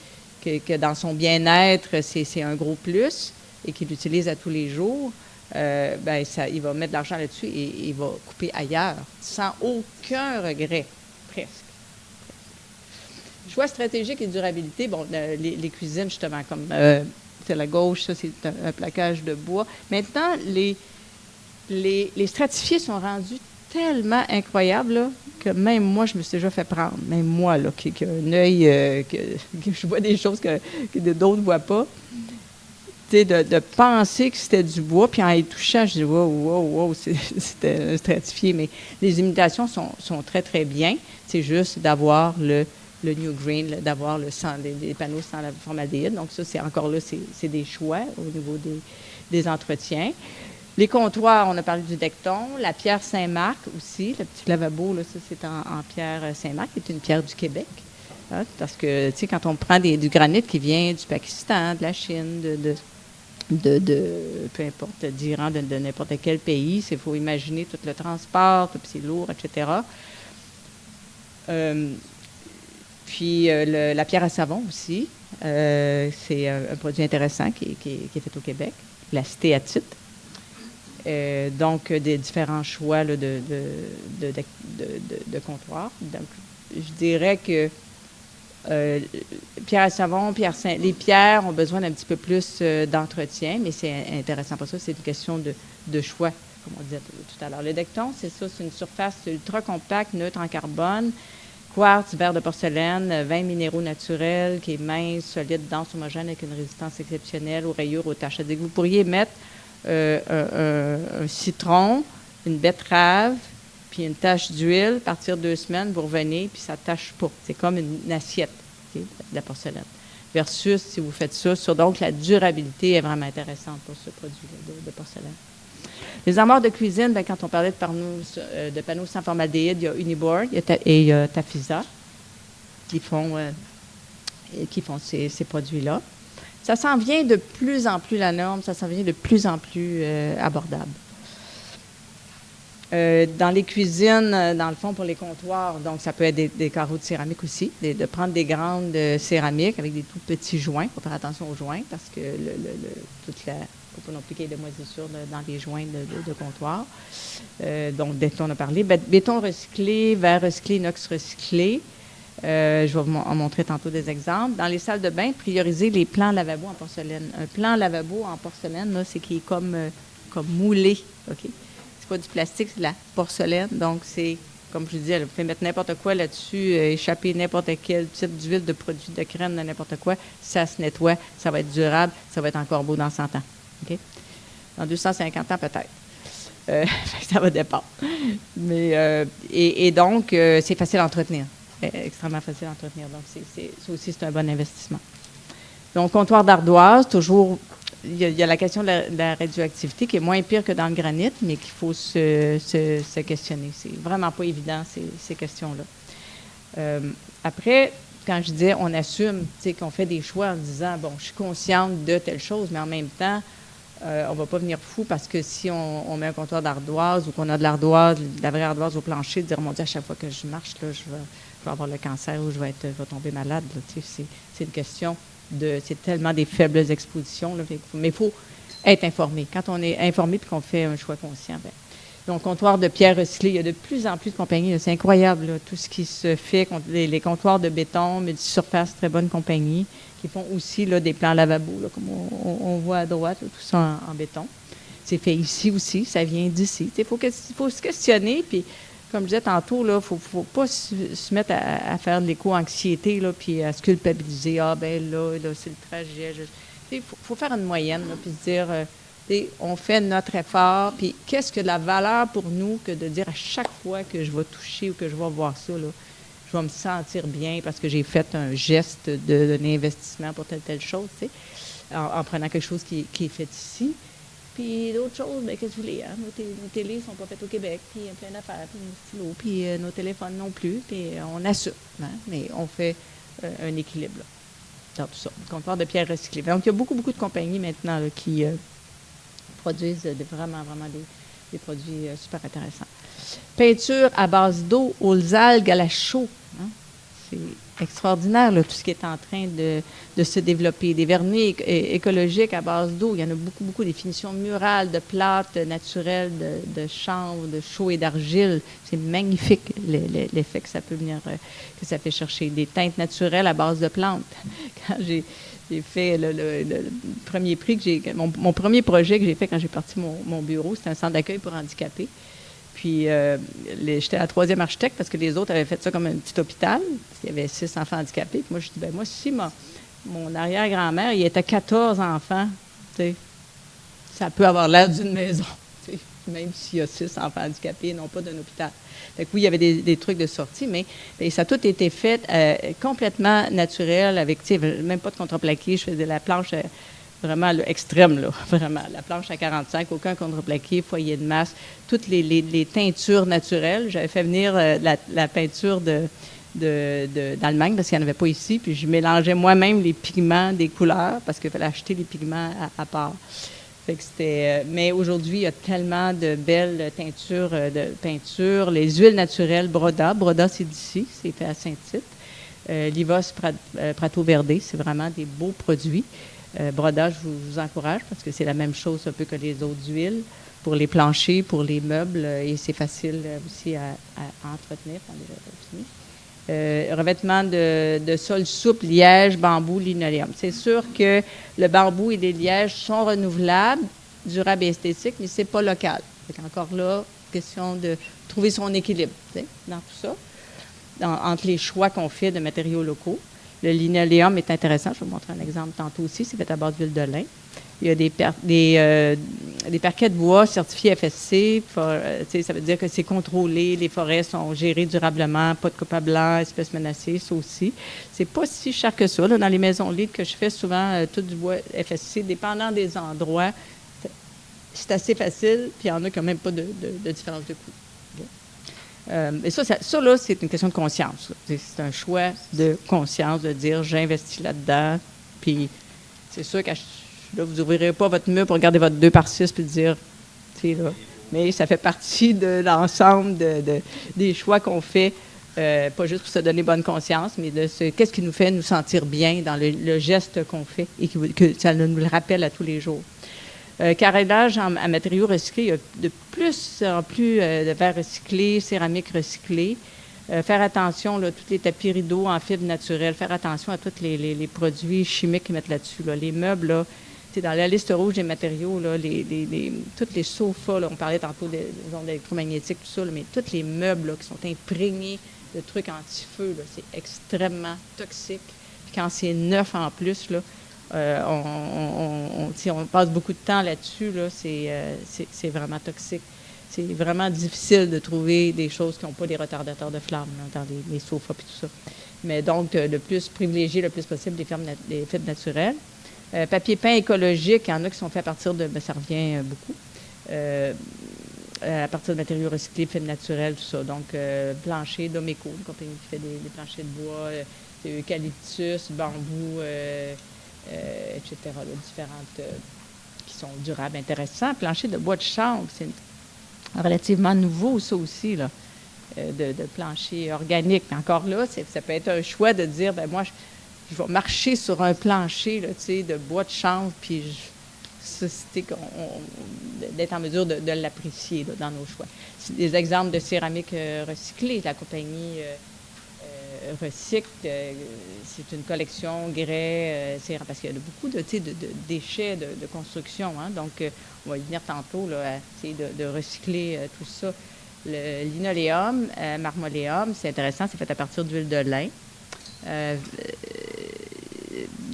que dans son bien-être, c'est un gros plus et qu'il utilise à tous les jours, il va mettre de l'argent là-dessus et il va couper ailleurs, sans aucun regret, presque. Choix stratégique et durabilité, bon, les cuisines, justement, comme c'est la gauche, ça, c'est un plaquage de bois. Maintenant, les stratifiés sont rendus tellement incroyables là, que même moi, je me suis déjà fait prendre. Même moi, là, qui a un œil, que je vois des choses que d'autres ne voient pas. De penser que c'était du bois, puis en y touchant, je dis wow, c'était un stratifié. Mais les imitations sont très, très bien. C'est juste d'avoir le New Green, d'avoir des panneaux sans la formaldéhyde. Donc, ça, c'est encore là, c'est des choix au niveau des entretiens. Les comptoirs, on a parlé du Decton. La pierre Saint-Marc aussi, le petit lavabo, là, ça, c'est en pierre Saint-Marc, qui est une pierre du Québec. Hein, parce que, tu sais, quand on prend du granit qui vient du Pakistan, de la Chine, peu importe, d'Iran, de n'importe quel pays, il faut imaginer tout le transport, puis c'est lourd, etc. Puis la pierre à savon aussi, c'est un produit intéressant qui est fait au Québec, la stéatite. Donc, des différents choix là, de comptoirs. Donc, je dirais que pierre à savon, les pierres ont besoin d'un petit peu plus d'entretien, mais c'est intéressant pour ça. C'est une question de choix, comme on disait tout à l'heure. Le Decton, c'est ça, c'est une surface ultra compacte, neutre en carbone, quartz, verre de porcelaine, 20 minéraux naturels, qui est mince, solide, dense, homogène, avec une résistance exceptionnelle aux rayures, aux taches. C'est-à-dire que vous pourriez mettre un citron, une betterave, puis une tache d'huile, partir 2 semaines, vous revenez, puis ça ne tâche pas. C'est comme une assiette de la porcelaine. Versus, si vous faites ça, donc la durabilité est vraiment intéressante pour ce produit de porcelaine. Les armoires de cuisine, quand on parlait de panneaux sans formaldéhyde, il y a Uniboard et il y a Tafisa qui font ces produits-là. Ça s'en vient de plus en plus la norme, ça s'en vient de plus en plus abordable. Dans les cuisines, dans le fond, pour les comptoirs, donc ça peut être des carreaux de céramique aussi, de prendre des grandes céramiques avec des tout petits joints. Il faut faire attention aux joints parce que il ne faut pas non plus qu'il y ait de moisissures dans les joints de comptoir. Donc, béton, on a parlé. Béton recyclé, verre recyclé, inox recyclé. Je vais vous en montrer tantôt des exemples. Dans les salles de bain, prioriser les plans lavabo en porcelaine. Un plan lavabo en porcelaine, là, c'est qui est comme moulé. OK? C'est pas du plastique, c'est de la porcelaine. Donc, c'est, comme je disais, vous pouvez mettre n'importe quoi là-dessus, échapper n'importe quel type d'huile, de produit, de crème, de n'importe quoi. Ça se nettoie, ça va être durable, ça va être encore beau dans 100 ans. OK? Dans 250 ans, peut-être. Ça va dépendre. Mais, et donc, c'est facile à entretenir. Extrêmement facile à entretenir. Donc, ça aussi, c'est un bon investissement. Donc, comptoir d'ardoise, toujours, il y a la question de la radioactivité qui est moins pire que dans le granit, mais qu'il faut se questionner. C'est vraiment pas évident, ces questions-là. Après, quand je disais, on assume, qu'on fait des choix en disant, bon, je suis consciente de telle chose, mais en même temps, on ne va pas venir fou parce que si on met un comptoir d'ardoise ou qu'on a de l'ardoise, de la vraie ardoise au plancher, dire, mon Dieu, à chaque fois que je marche, là, je vais avoir le cancer ou je vais tomber malade. Là, c'est une question c'est tellement des faibles expositions. Là, mais il faut être informé. Quand on est informé et qu'on fait un choix conscient, donc, comptoir de pierre recyclée, il y a de plus en plus de compagnies. Là, c'est incroyable, là, tout ce qui se fait. Les comptoirs de béton, multisurface, très bonne compagnie, qui font aussi là, des plans lavabo, là, comme on voit à droite, là, tout ça en béton. C'est fait ici aussi, ça vient d'ici. Il faut se questionner, puis comme je disais tantôt, il ne faut pas se mettre à faire de l'éco-anxiété, là, puis à se culpabiliser. Ah, ben là c'est le trajet. Il faut faire une moyenne, là, puis se dire, on fait notre effort, puis qu'est-ce que la valeur pour nous que de dire à chaque fois que je vais toucher ou que je vais voir ça, là, je vais me sentir bien parce que j'ai fait un geste d'un investissement pour telle chose, en prenant quelque chose qui est fait ici. Puis d'autres choses, bien, qu'est-ce que vous voulez, hein? Nos télés ne sont pas faites au Québec, puis il y a plein d'affaires, puis nos stylos, puis nos téléphones non plus, puis on assume, hein? Mais on fait un équilibre là, dans tout ça. Comptoir de pierre recyclée. Donc, il y a beaucoup, beaucoup de compagnies maintenant là, qui produisent vraiment des produits super intéressants. Peinture à base d'eau aux algues à la chaux. Hein? c'est extraordinaire, là, tout ce qui est en train de se développer. Des vernis écologiques à base d'eau. Il y en a beaucoup, beaucoup. Des finitions murales, de plâtre naturel, de chanvre, de chaux et d'argile. C'est magnifique, l'effet que ça peut venir, que ça fait chercher. Des teintes naturelles à base de plantes. Quand j'ai fait le premier prix que mon premier projet que j'ai fait quand j'ai parti mon bureau, c'était un centre d'accueil pour handicapés. Puis, j'étais la troisième architecte parce que les autres avaient fait ça comme un petit hôpital, parce qu'il y avait 6 enfants handicapés. Puis moi, je dis, ben moi, si mon arrière-grand-mère, il était 14 enfants, tu sais, ça peut avoir l'air d'une maison, tu sais, même s'il y a 6 enfants handicapés, non pas d'un hôpital. Fait que oui, il y avait des trucs de sortie, mais ça a tout été fait complètement naturel, avec, tu sais, même pas de contreplaqué. Je faisais la planche vraiment là, extrême, là, vraiment. La planche à 45, aucun contreplaqué, foyer de masse, toutes les teintures naturelles. J'avais fait venir la peinture d'Allemagne parce qu'il n'y en avait pas ici, puis je mélangeais moi-même les pigments des couleurs parce qu'il fallait acheter les pigments à part. Fait que mais aujourd'hui, il y a tellement de belles teintures de peinture. Les huiles naturelles Broda. Broda, c'est d'ici, c'est fait à Saint-Tite. Livos Prato Verde, c'est vraiment des beaux produits. Broda, je vous encourage parce que c'est la même chose un peu que les autres huiles pour les planchers, pour les meubles, et c'est facile aussi à entretenir. Revêtement de sol souple, liège, bambou, linoléum. C'est sûr que le bambou et les lièges sont renouvelables, durables et esthétiques, mais ce n'est pas local. Encore là, question de trouver son équilibre dans tout ça, entre les choix qu'on fait de matériaux locaux. Le linoléum est intéressant. Je vais vous montrer un exemple tantôt aussi. C'est fait à base d'huile de lin. Il y a des parquets de bois certifiés FSC. Ça veut dire que c'est contrôlé. Les forêts sont gérées durablement. Pas de copain blanc, espèces menacées, ça aussi. C'est pas si cher que ça. Là, dans les maisons Lead que je fais, souvent, tout du bois FSC, dépendant des endroits, c'est assez facile. Puis il y en a qui n'ont même pas de différence de coût. Et ça, là, c'est une question de conscience. C'est un choix de conscience de dire j'investis là-dedans. Puis c'est sûr que là, vous n'ouvrirez pas votre mur pour regarder votre 2x6 puis dire, tu sais, là. Mais ça fait partie de l'ensemble des choix qu'on fait, pas juste pour se donner bonne conscience, mais de qu'est-ce qui nous fait nous sentir bien dans le geste qu'on fait et que ça nous le rappelle à tous les jours. Carrelage à matériaux recyclés, il y a de plus en plus de verre recyclé, céramique recyclée. Faire attention, là, tous les tapis rideaux en fibre naturelle, faire attention à tous les produits chimiques qu'ils mettent là-dessus. Là. Les meubles, là, dans la liste rouge des matériaux, là, tous les sofas, là, on parlait tantôt des ondes électromagnétiques, tout ça, là, mais tous les meubles là, qui sont imprégnés de trucs anti-feu, c'est extrêmement toxique. Puis quand c'est neuf en plus, là, on passe beaucoup de temps là-dessus, là, c'est vraiment toxique. C'est vraiment difficile de trouver des choses qui n'ont pas des retardateurs de flamme là, dans les sofas et tout ça. Mais donc, de plus privilégier le plus possible des fibres naturelles. Papier peint écologique, il y en a qui sont faits à partir de, ça revient beaucoup, à partir de matériaux recyclés, fibres naturelles, tout ça. Donc, plancher, Domeco, une compagnie qui fait des planchers de bois, eucalyptus, bambou, etc., là, différentes qui sont durables, intéressants. Plancher de bois de chanvre, c'est relativement nouveau, ça aussi, là, de plancher organique. Mais encore là, ça peut être un choix de dire, ben moi, je vais marcher sur un plancher là, de bois de chanvre, puis d'être en mesure de l'apprécier là, dans nos choix. C'est des exemples de céramique recyclée. La compagnie Recycle, c'est une collection grès, parce qu'il y a beaucoup de déchets de construction. Hein, donc, on va y venir tantôt, là, essayer de recycler tout ça. Le linoléum, marmoléum, c'est intéressant, c'est fait à partir d'huile de lin.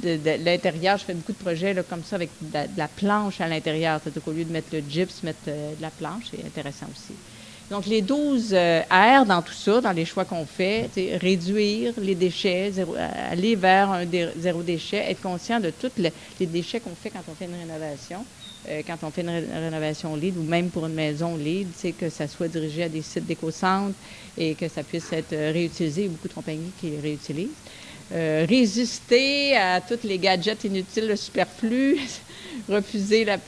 De l'intérieur, je fais beaucoup de projets là, comme ça avec de la planche à l'intérieur. C'est-à-dire qu'au lieu de mettre le gyps, mettre de la planche, c'est intéressant aussi. Donc, les 12 R dans tout ça, dans les choix qu'on fait, réduire les déchets, aller vers un zéro déchet, être conscient de tous les déchets qu'on fait quand on fait une rénovation. Quand on fait une rénovation LEED ou même pour une maison LEED, que ça soit dirigé à des sites d'éco-centres et que ça puisse être réutilisé. Il y a beaucoup de compagnies qui les réutilisent. Résister à tous les gadgets inutiles, superflus, refuser ça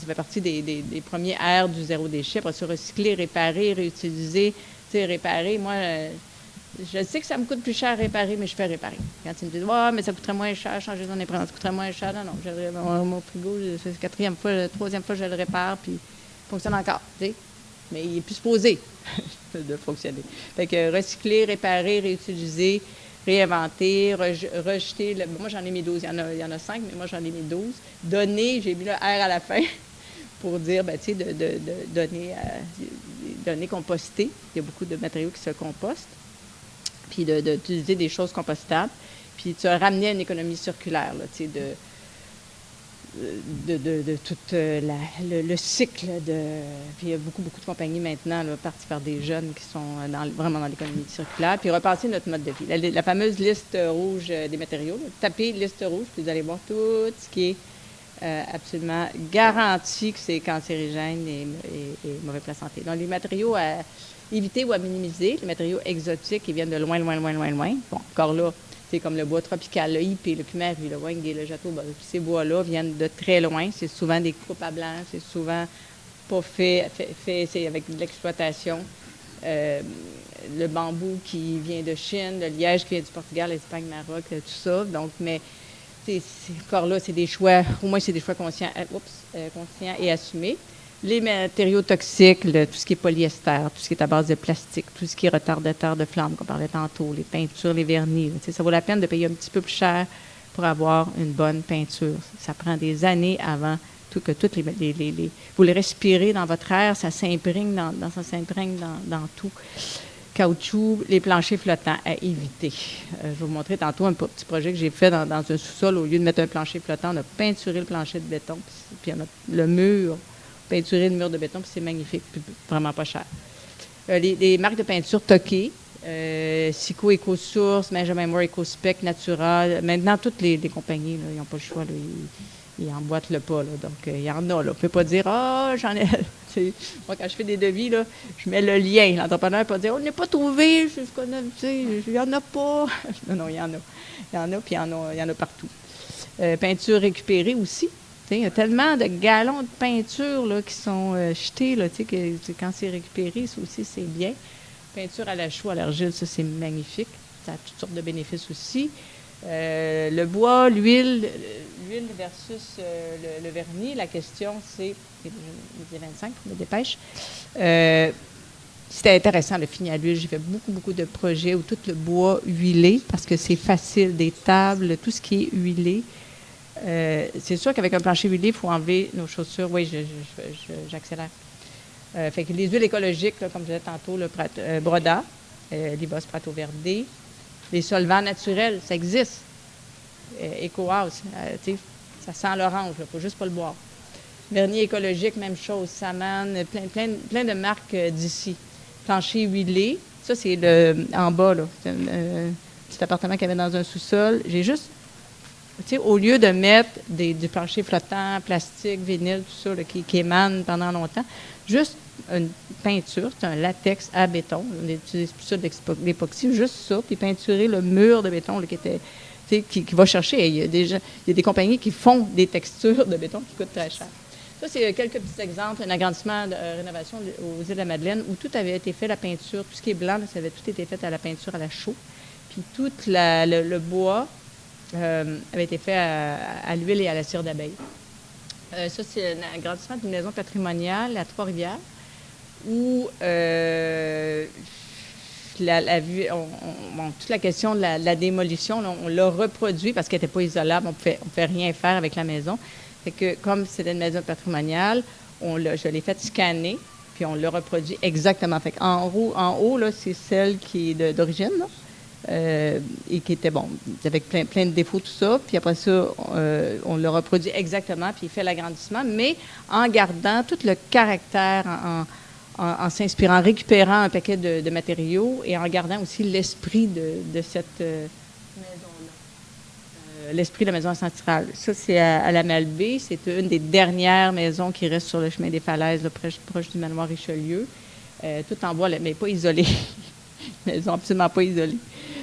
fait partie des premiers R du zéro déchet. Après ça, recycler, réparer, réutiliser. Réparer, moi, Je sais que ça me coûte plus cher à réparer, mais je fais réparer. Quand ils me disent, ouais, mais ça coûterait moins cher, changer ton imprimante, ça coûterait moins cher. Non, mon frigo, c'est la quatrième fois, la troisième fois que je le répare, puis il fonctionne encore, tu sais. Mais il est plus supposé de fonctionner. Fait que recycler, réparer, réutiliser, réinventer, rejeter. Moi, j'en ai mis 12. Il y en a 5, mais moi, j'en ai mis 12. Donner, j'ai mis le R à la fin pour dire, ben, tu sais, de donner, composter. Il y a beaucoup de matériaux qui se compostent. Puis d'utiliser des choses compostables. Puis tu as ramené à une économie circulaire, là, tu sais, de tout le cycle puis il y a beaucoup de compagnies maintenant là, parties par des jeunes qui sont vraiment dans l'économie circulaire, puis repasser notre mode de vie. La fameuse liste rouge des matériaux. Là. Tapez liste rouge, puis vous allez voir tout ce qui est absolument garanti que c'est cancérigène et mauvais pour la santé. Donc, les matériaux à éviter ou à minimiser, les matériaux exotiques qui viennent de loin. Bon, encore là, c'est comme le bois tropical, le ipé, le kumari, le wenge, le jato. Ben, ces bois-là viennent de très loin. C'est souvent des coupes à blanc. C'est souvent pas fait c'est avec de l'exploitation. Le bambou qui vient de Chine, le liège qui vient du Portugal, l'Espagne, Maroc, tout ça. Donc, mais encore là, c'est des choix, au moins c'est des choix conscients et assumés. Les matériaux toxiques, tout ce qui est polyester, tout ce qui est à base de plastique, tout ce qui est retardateur de flamme, qu'on parlait tantôt, les peintures, les vernis. Ça vaut la peine de payer un petit peu plus cher pour avoir une bonne peinture. Ça prend des années avant que toutes vous les respirez dans votre air, ça s'imprègne dans tout. Caoutchouc, les planchers flottants à éviter. Je vais vous montrer tantôt un petit projet que j'ai fait dans un sous-sol. Au lieu de mettre un plancher flottant, on a peinturé le plancher de béton, puis on a le mur, peinturé le mur de béton, puis c'est magnifique, puis vraiment pas cher. Les marques de peinture toquées, Sico EcoSource, Benjamin Moore EcoSpec, Natura. Maintenant, toutes les compagnies, là, ils n'ont pas le choix. Là, ils emboîtent le pas. Là, donc, il y en a. Là. On ne peut pas dire « Ah, j'en ai... » Moi, quand je fais des devis, là, je mets le lien. L'entrepreneur ne peut pas dire « On n'a pas trouvé, il n'y en a pas. » Non, il y en a. Il y en a, puis il y en a partout. Peinture récupérée aussi. Il y a tellement de gallons de peinture là, qui sont jetés, là, que quand c'est récupéré, ça aussi, c'est bien. Peinture à la chaux, à l'argile, ça, c'est magnifique. Ça a toutes sortes de bénéfices aussi. Le bois, l'huile versus le vernis, la question, c'est, j'ai 25, je me dépêche. C'était intéressant, le fini à l'huile. J'ai fait beaucoup de projets où tout le bois huilé, parce que c'est facile, des tables, tout ce qui est huilé. C'est sûr qu'avec un plancher huilé, il faut enlever nos chaussures. Oui, j'accélère. Fait que les huiles écologiques, là, comme je disais tantôt, le Broda, Libos Prato Verde, les solvants naturels, ça existe. EcoHouse, ça sent l'orange, il ne faut juste pas le boire. Vernis écologique, même chose, Saman, plein de marques d'ici. Plancher huilé, ça c'est en bas, là, c'est un petit appartement qu'il y avait dans un sous-sol. J'ai juste, au lieu de mettre du plancher flottant, plastique, vinyle, tout ça, là, qui émane pendant longtemps, juste une peinture, c'est un latex à béton. On n'utilise plus ça de l'époxy, juste ça, puis peinturer le mur de béton là, qui va chercher. Il y a des compagnies qui font des textures de béton qui coûtent très cher. Ça, c'est quelques petits exemples. Un agrandissement de rénovation aux îles de la Madeleine où tout avait été fait, la peinture, tout ce qui est blanc, là, ça avait tout été fait à la peinture à la chaux. Puis tout le bois avait été fait à l'huile et à la cire d'abeille. Ça, c'est un agrandissement d'une maison patrimoniale à Trois-Rivières où toute la question de la démolition, là, on l'a reproduit parce qu'elle n'était pas isolable, on ne pouvait rien faire avec la maison. Fait que comme c'était une maison patrimoniale, je l'ai fait scanner, puis on l'a reproduit exactement. Fait qu'en haut, là, c'est celle qui est d'origine, là. Et qui était, avec plein de défauts, tout ça. Puis après ça, on le reproduit exactement, puis il fait l'agrandissement, mais en gardant tout le caractère, en s'inspirant, en récupérant un paquet de matériaux et en gardant aussi l'esprit de cette maison-là. L'esprit de la maison ancestrale. Ça, c'est à la Malbaie. C'est une des dernières maisons qui reste sur le chemin des falaises, là, proche du manoir Richelieu. Tout en bois, mais pas isolé. Maison absolument pas isolée.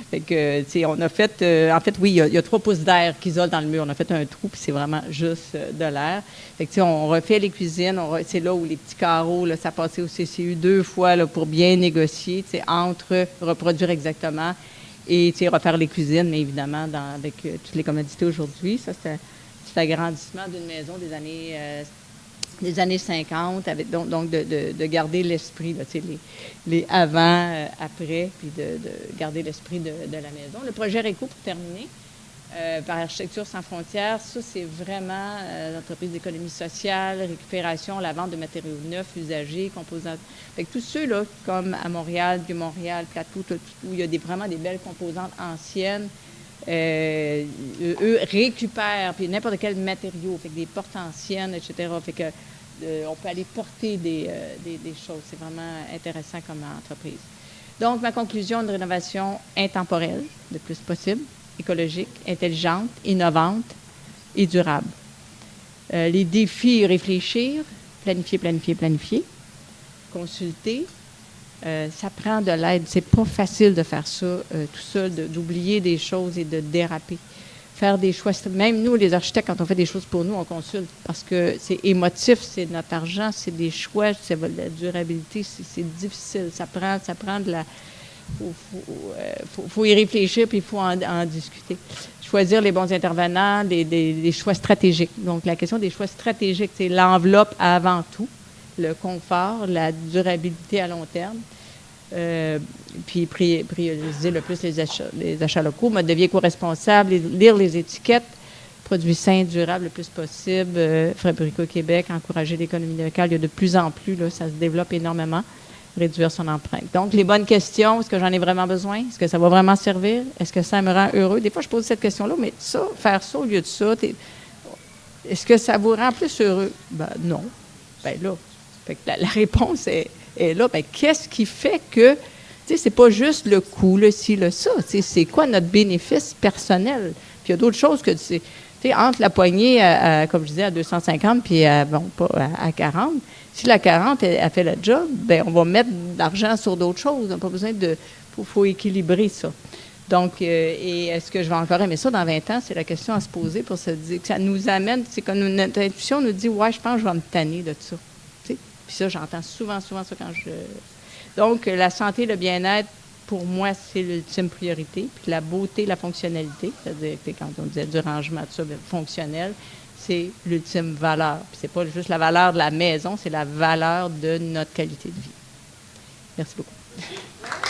Fait que, tu sais, on a fait, en fait, oui, il y a 3 pouces d'air qu'isolent dans le mur. On a fait un trou, puis c'est vraiment juste de l'air. Fait que, tu sais, on refait les cuisines. C'est là où les petits carreaux, là, ça passait au CCU 2 fois là, pour bien négocier, tu sais, entre reproduire exactement et, tu sais, refaire les cuisines, mais évidemment, avec toutes les commodités aujourd'hui. Ça, c'est l'agrandissement d'une maison des années 50, avec, donc de garder l'esprit, là, les avant, après, puis de garder l'esprit de la maison. Le projet RECO, pour terminer, par Architecture sans frontières, ça, c'est vraiment l'entreprise d'économie sociale, récupération, la vente de matériaux neufs, usagés, composants. Fait que tous ceux-là, comme à Montréal, Vieux-Montréal, Plateau, où il y a vraiment des belles composantes anciennes, eux récupèrent puis n'importe quel matériau, fait que des portes anciennes, etc. Fait que on peut aller porter des choses. C'est vraiment intéressant comme entreprise. Donc, ma conclusion, une rénovation intemporelle, le plus possible, écologique, intelligente, innovante et durable. Les défis, réfléchir, planifier, planifier, planifier, consulter. Ça prend de l'aide. C'est pas facile de faire ça tout seul, d'oublier des choses et de déraper. Faire des choix. Même nous, les architectes, quand on fait des choses pour nous, on consulte parce que c'est émotif, c'est notre argent, c'est des choix, c'est la durabilité, c'est difficile. Ça prend de la... faut y réfléchir puis il faut en discuter. Choisir les bons intervenants, des choix stratégiques. Donc, la question des choix stratégiques, c'est l'enveloppe avant tout, le confort, la durabilité à long terme. Puis prioriser le plus les achats locaux, mode de vie éco-responsable, lire les étiquettes, produits sains, durables le plus possible, fabriquer au Québec, encourager l'économie locale. Il y a de plus en plus, là, ça se développe énormément, réduire son empreinte. Donc, les bonnes questions, est-ce que j'en ai vraiment besoin? Est-ce que ça va vraiment servir? Est-ce que ça me rend heureux? Des fois, je pose cette question-là, mais ça, faire ça au lieu de ça, est-ce que ça vous rend plus heureux? Ben non. Ben là, fait que la réponse est là. Ben, qu'est-ce qui fait que, tu sais, c'est pas juste le coût, le ci, le ça. Tu sais, c'est quoi notre bénéfice personnel? Puis il y a d'autres choses que, tu sais, entre la poignée, comme je disais, à 250 puis à 40, si la 40 elle fait le job, ben on va mettre de l'argent sur d'autres choses. On n'a pas besoin de... faut équilibrer ça. Donc, et est-ce que je vais encore aimer ça dans 20 ans? C'est la question à se poser pour se dire que ça nous amène, c'est comme notre intuition nous dit, ouais, je pense que je vais me tanner de ça. Puis ça, j'entends souvent ça quand je... Donc, la santé et le bien-être, pour moi, c'est l'ultime priorité. Puis la beauté, la fonctionnalité, c'est-à-dire que quand on disait du rangement, tout ça, bien, fonctionnel, c'est l'ultime valeur. Puis c'est pas juste la valeur de la maison, c'est la valeur de notre qualité de vie. Merci beaucoup.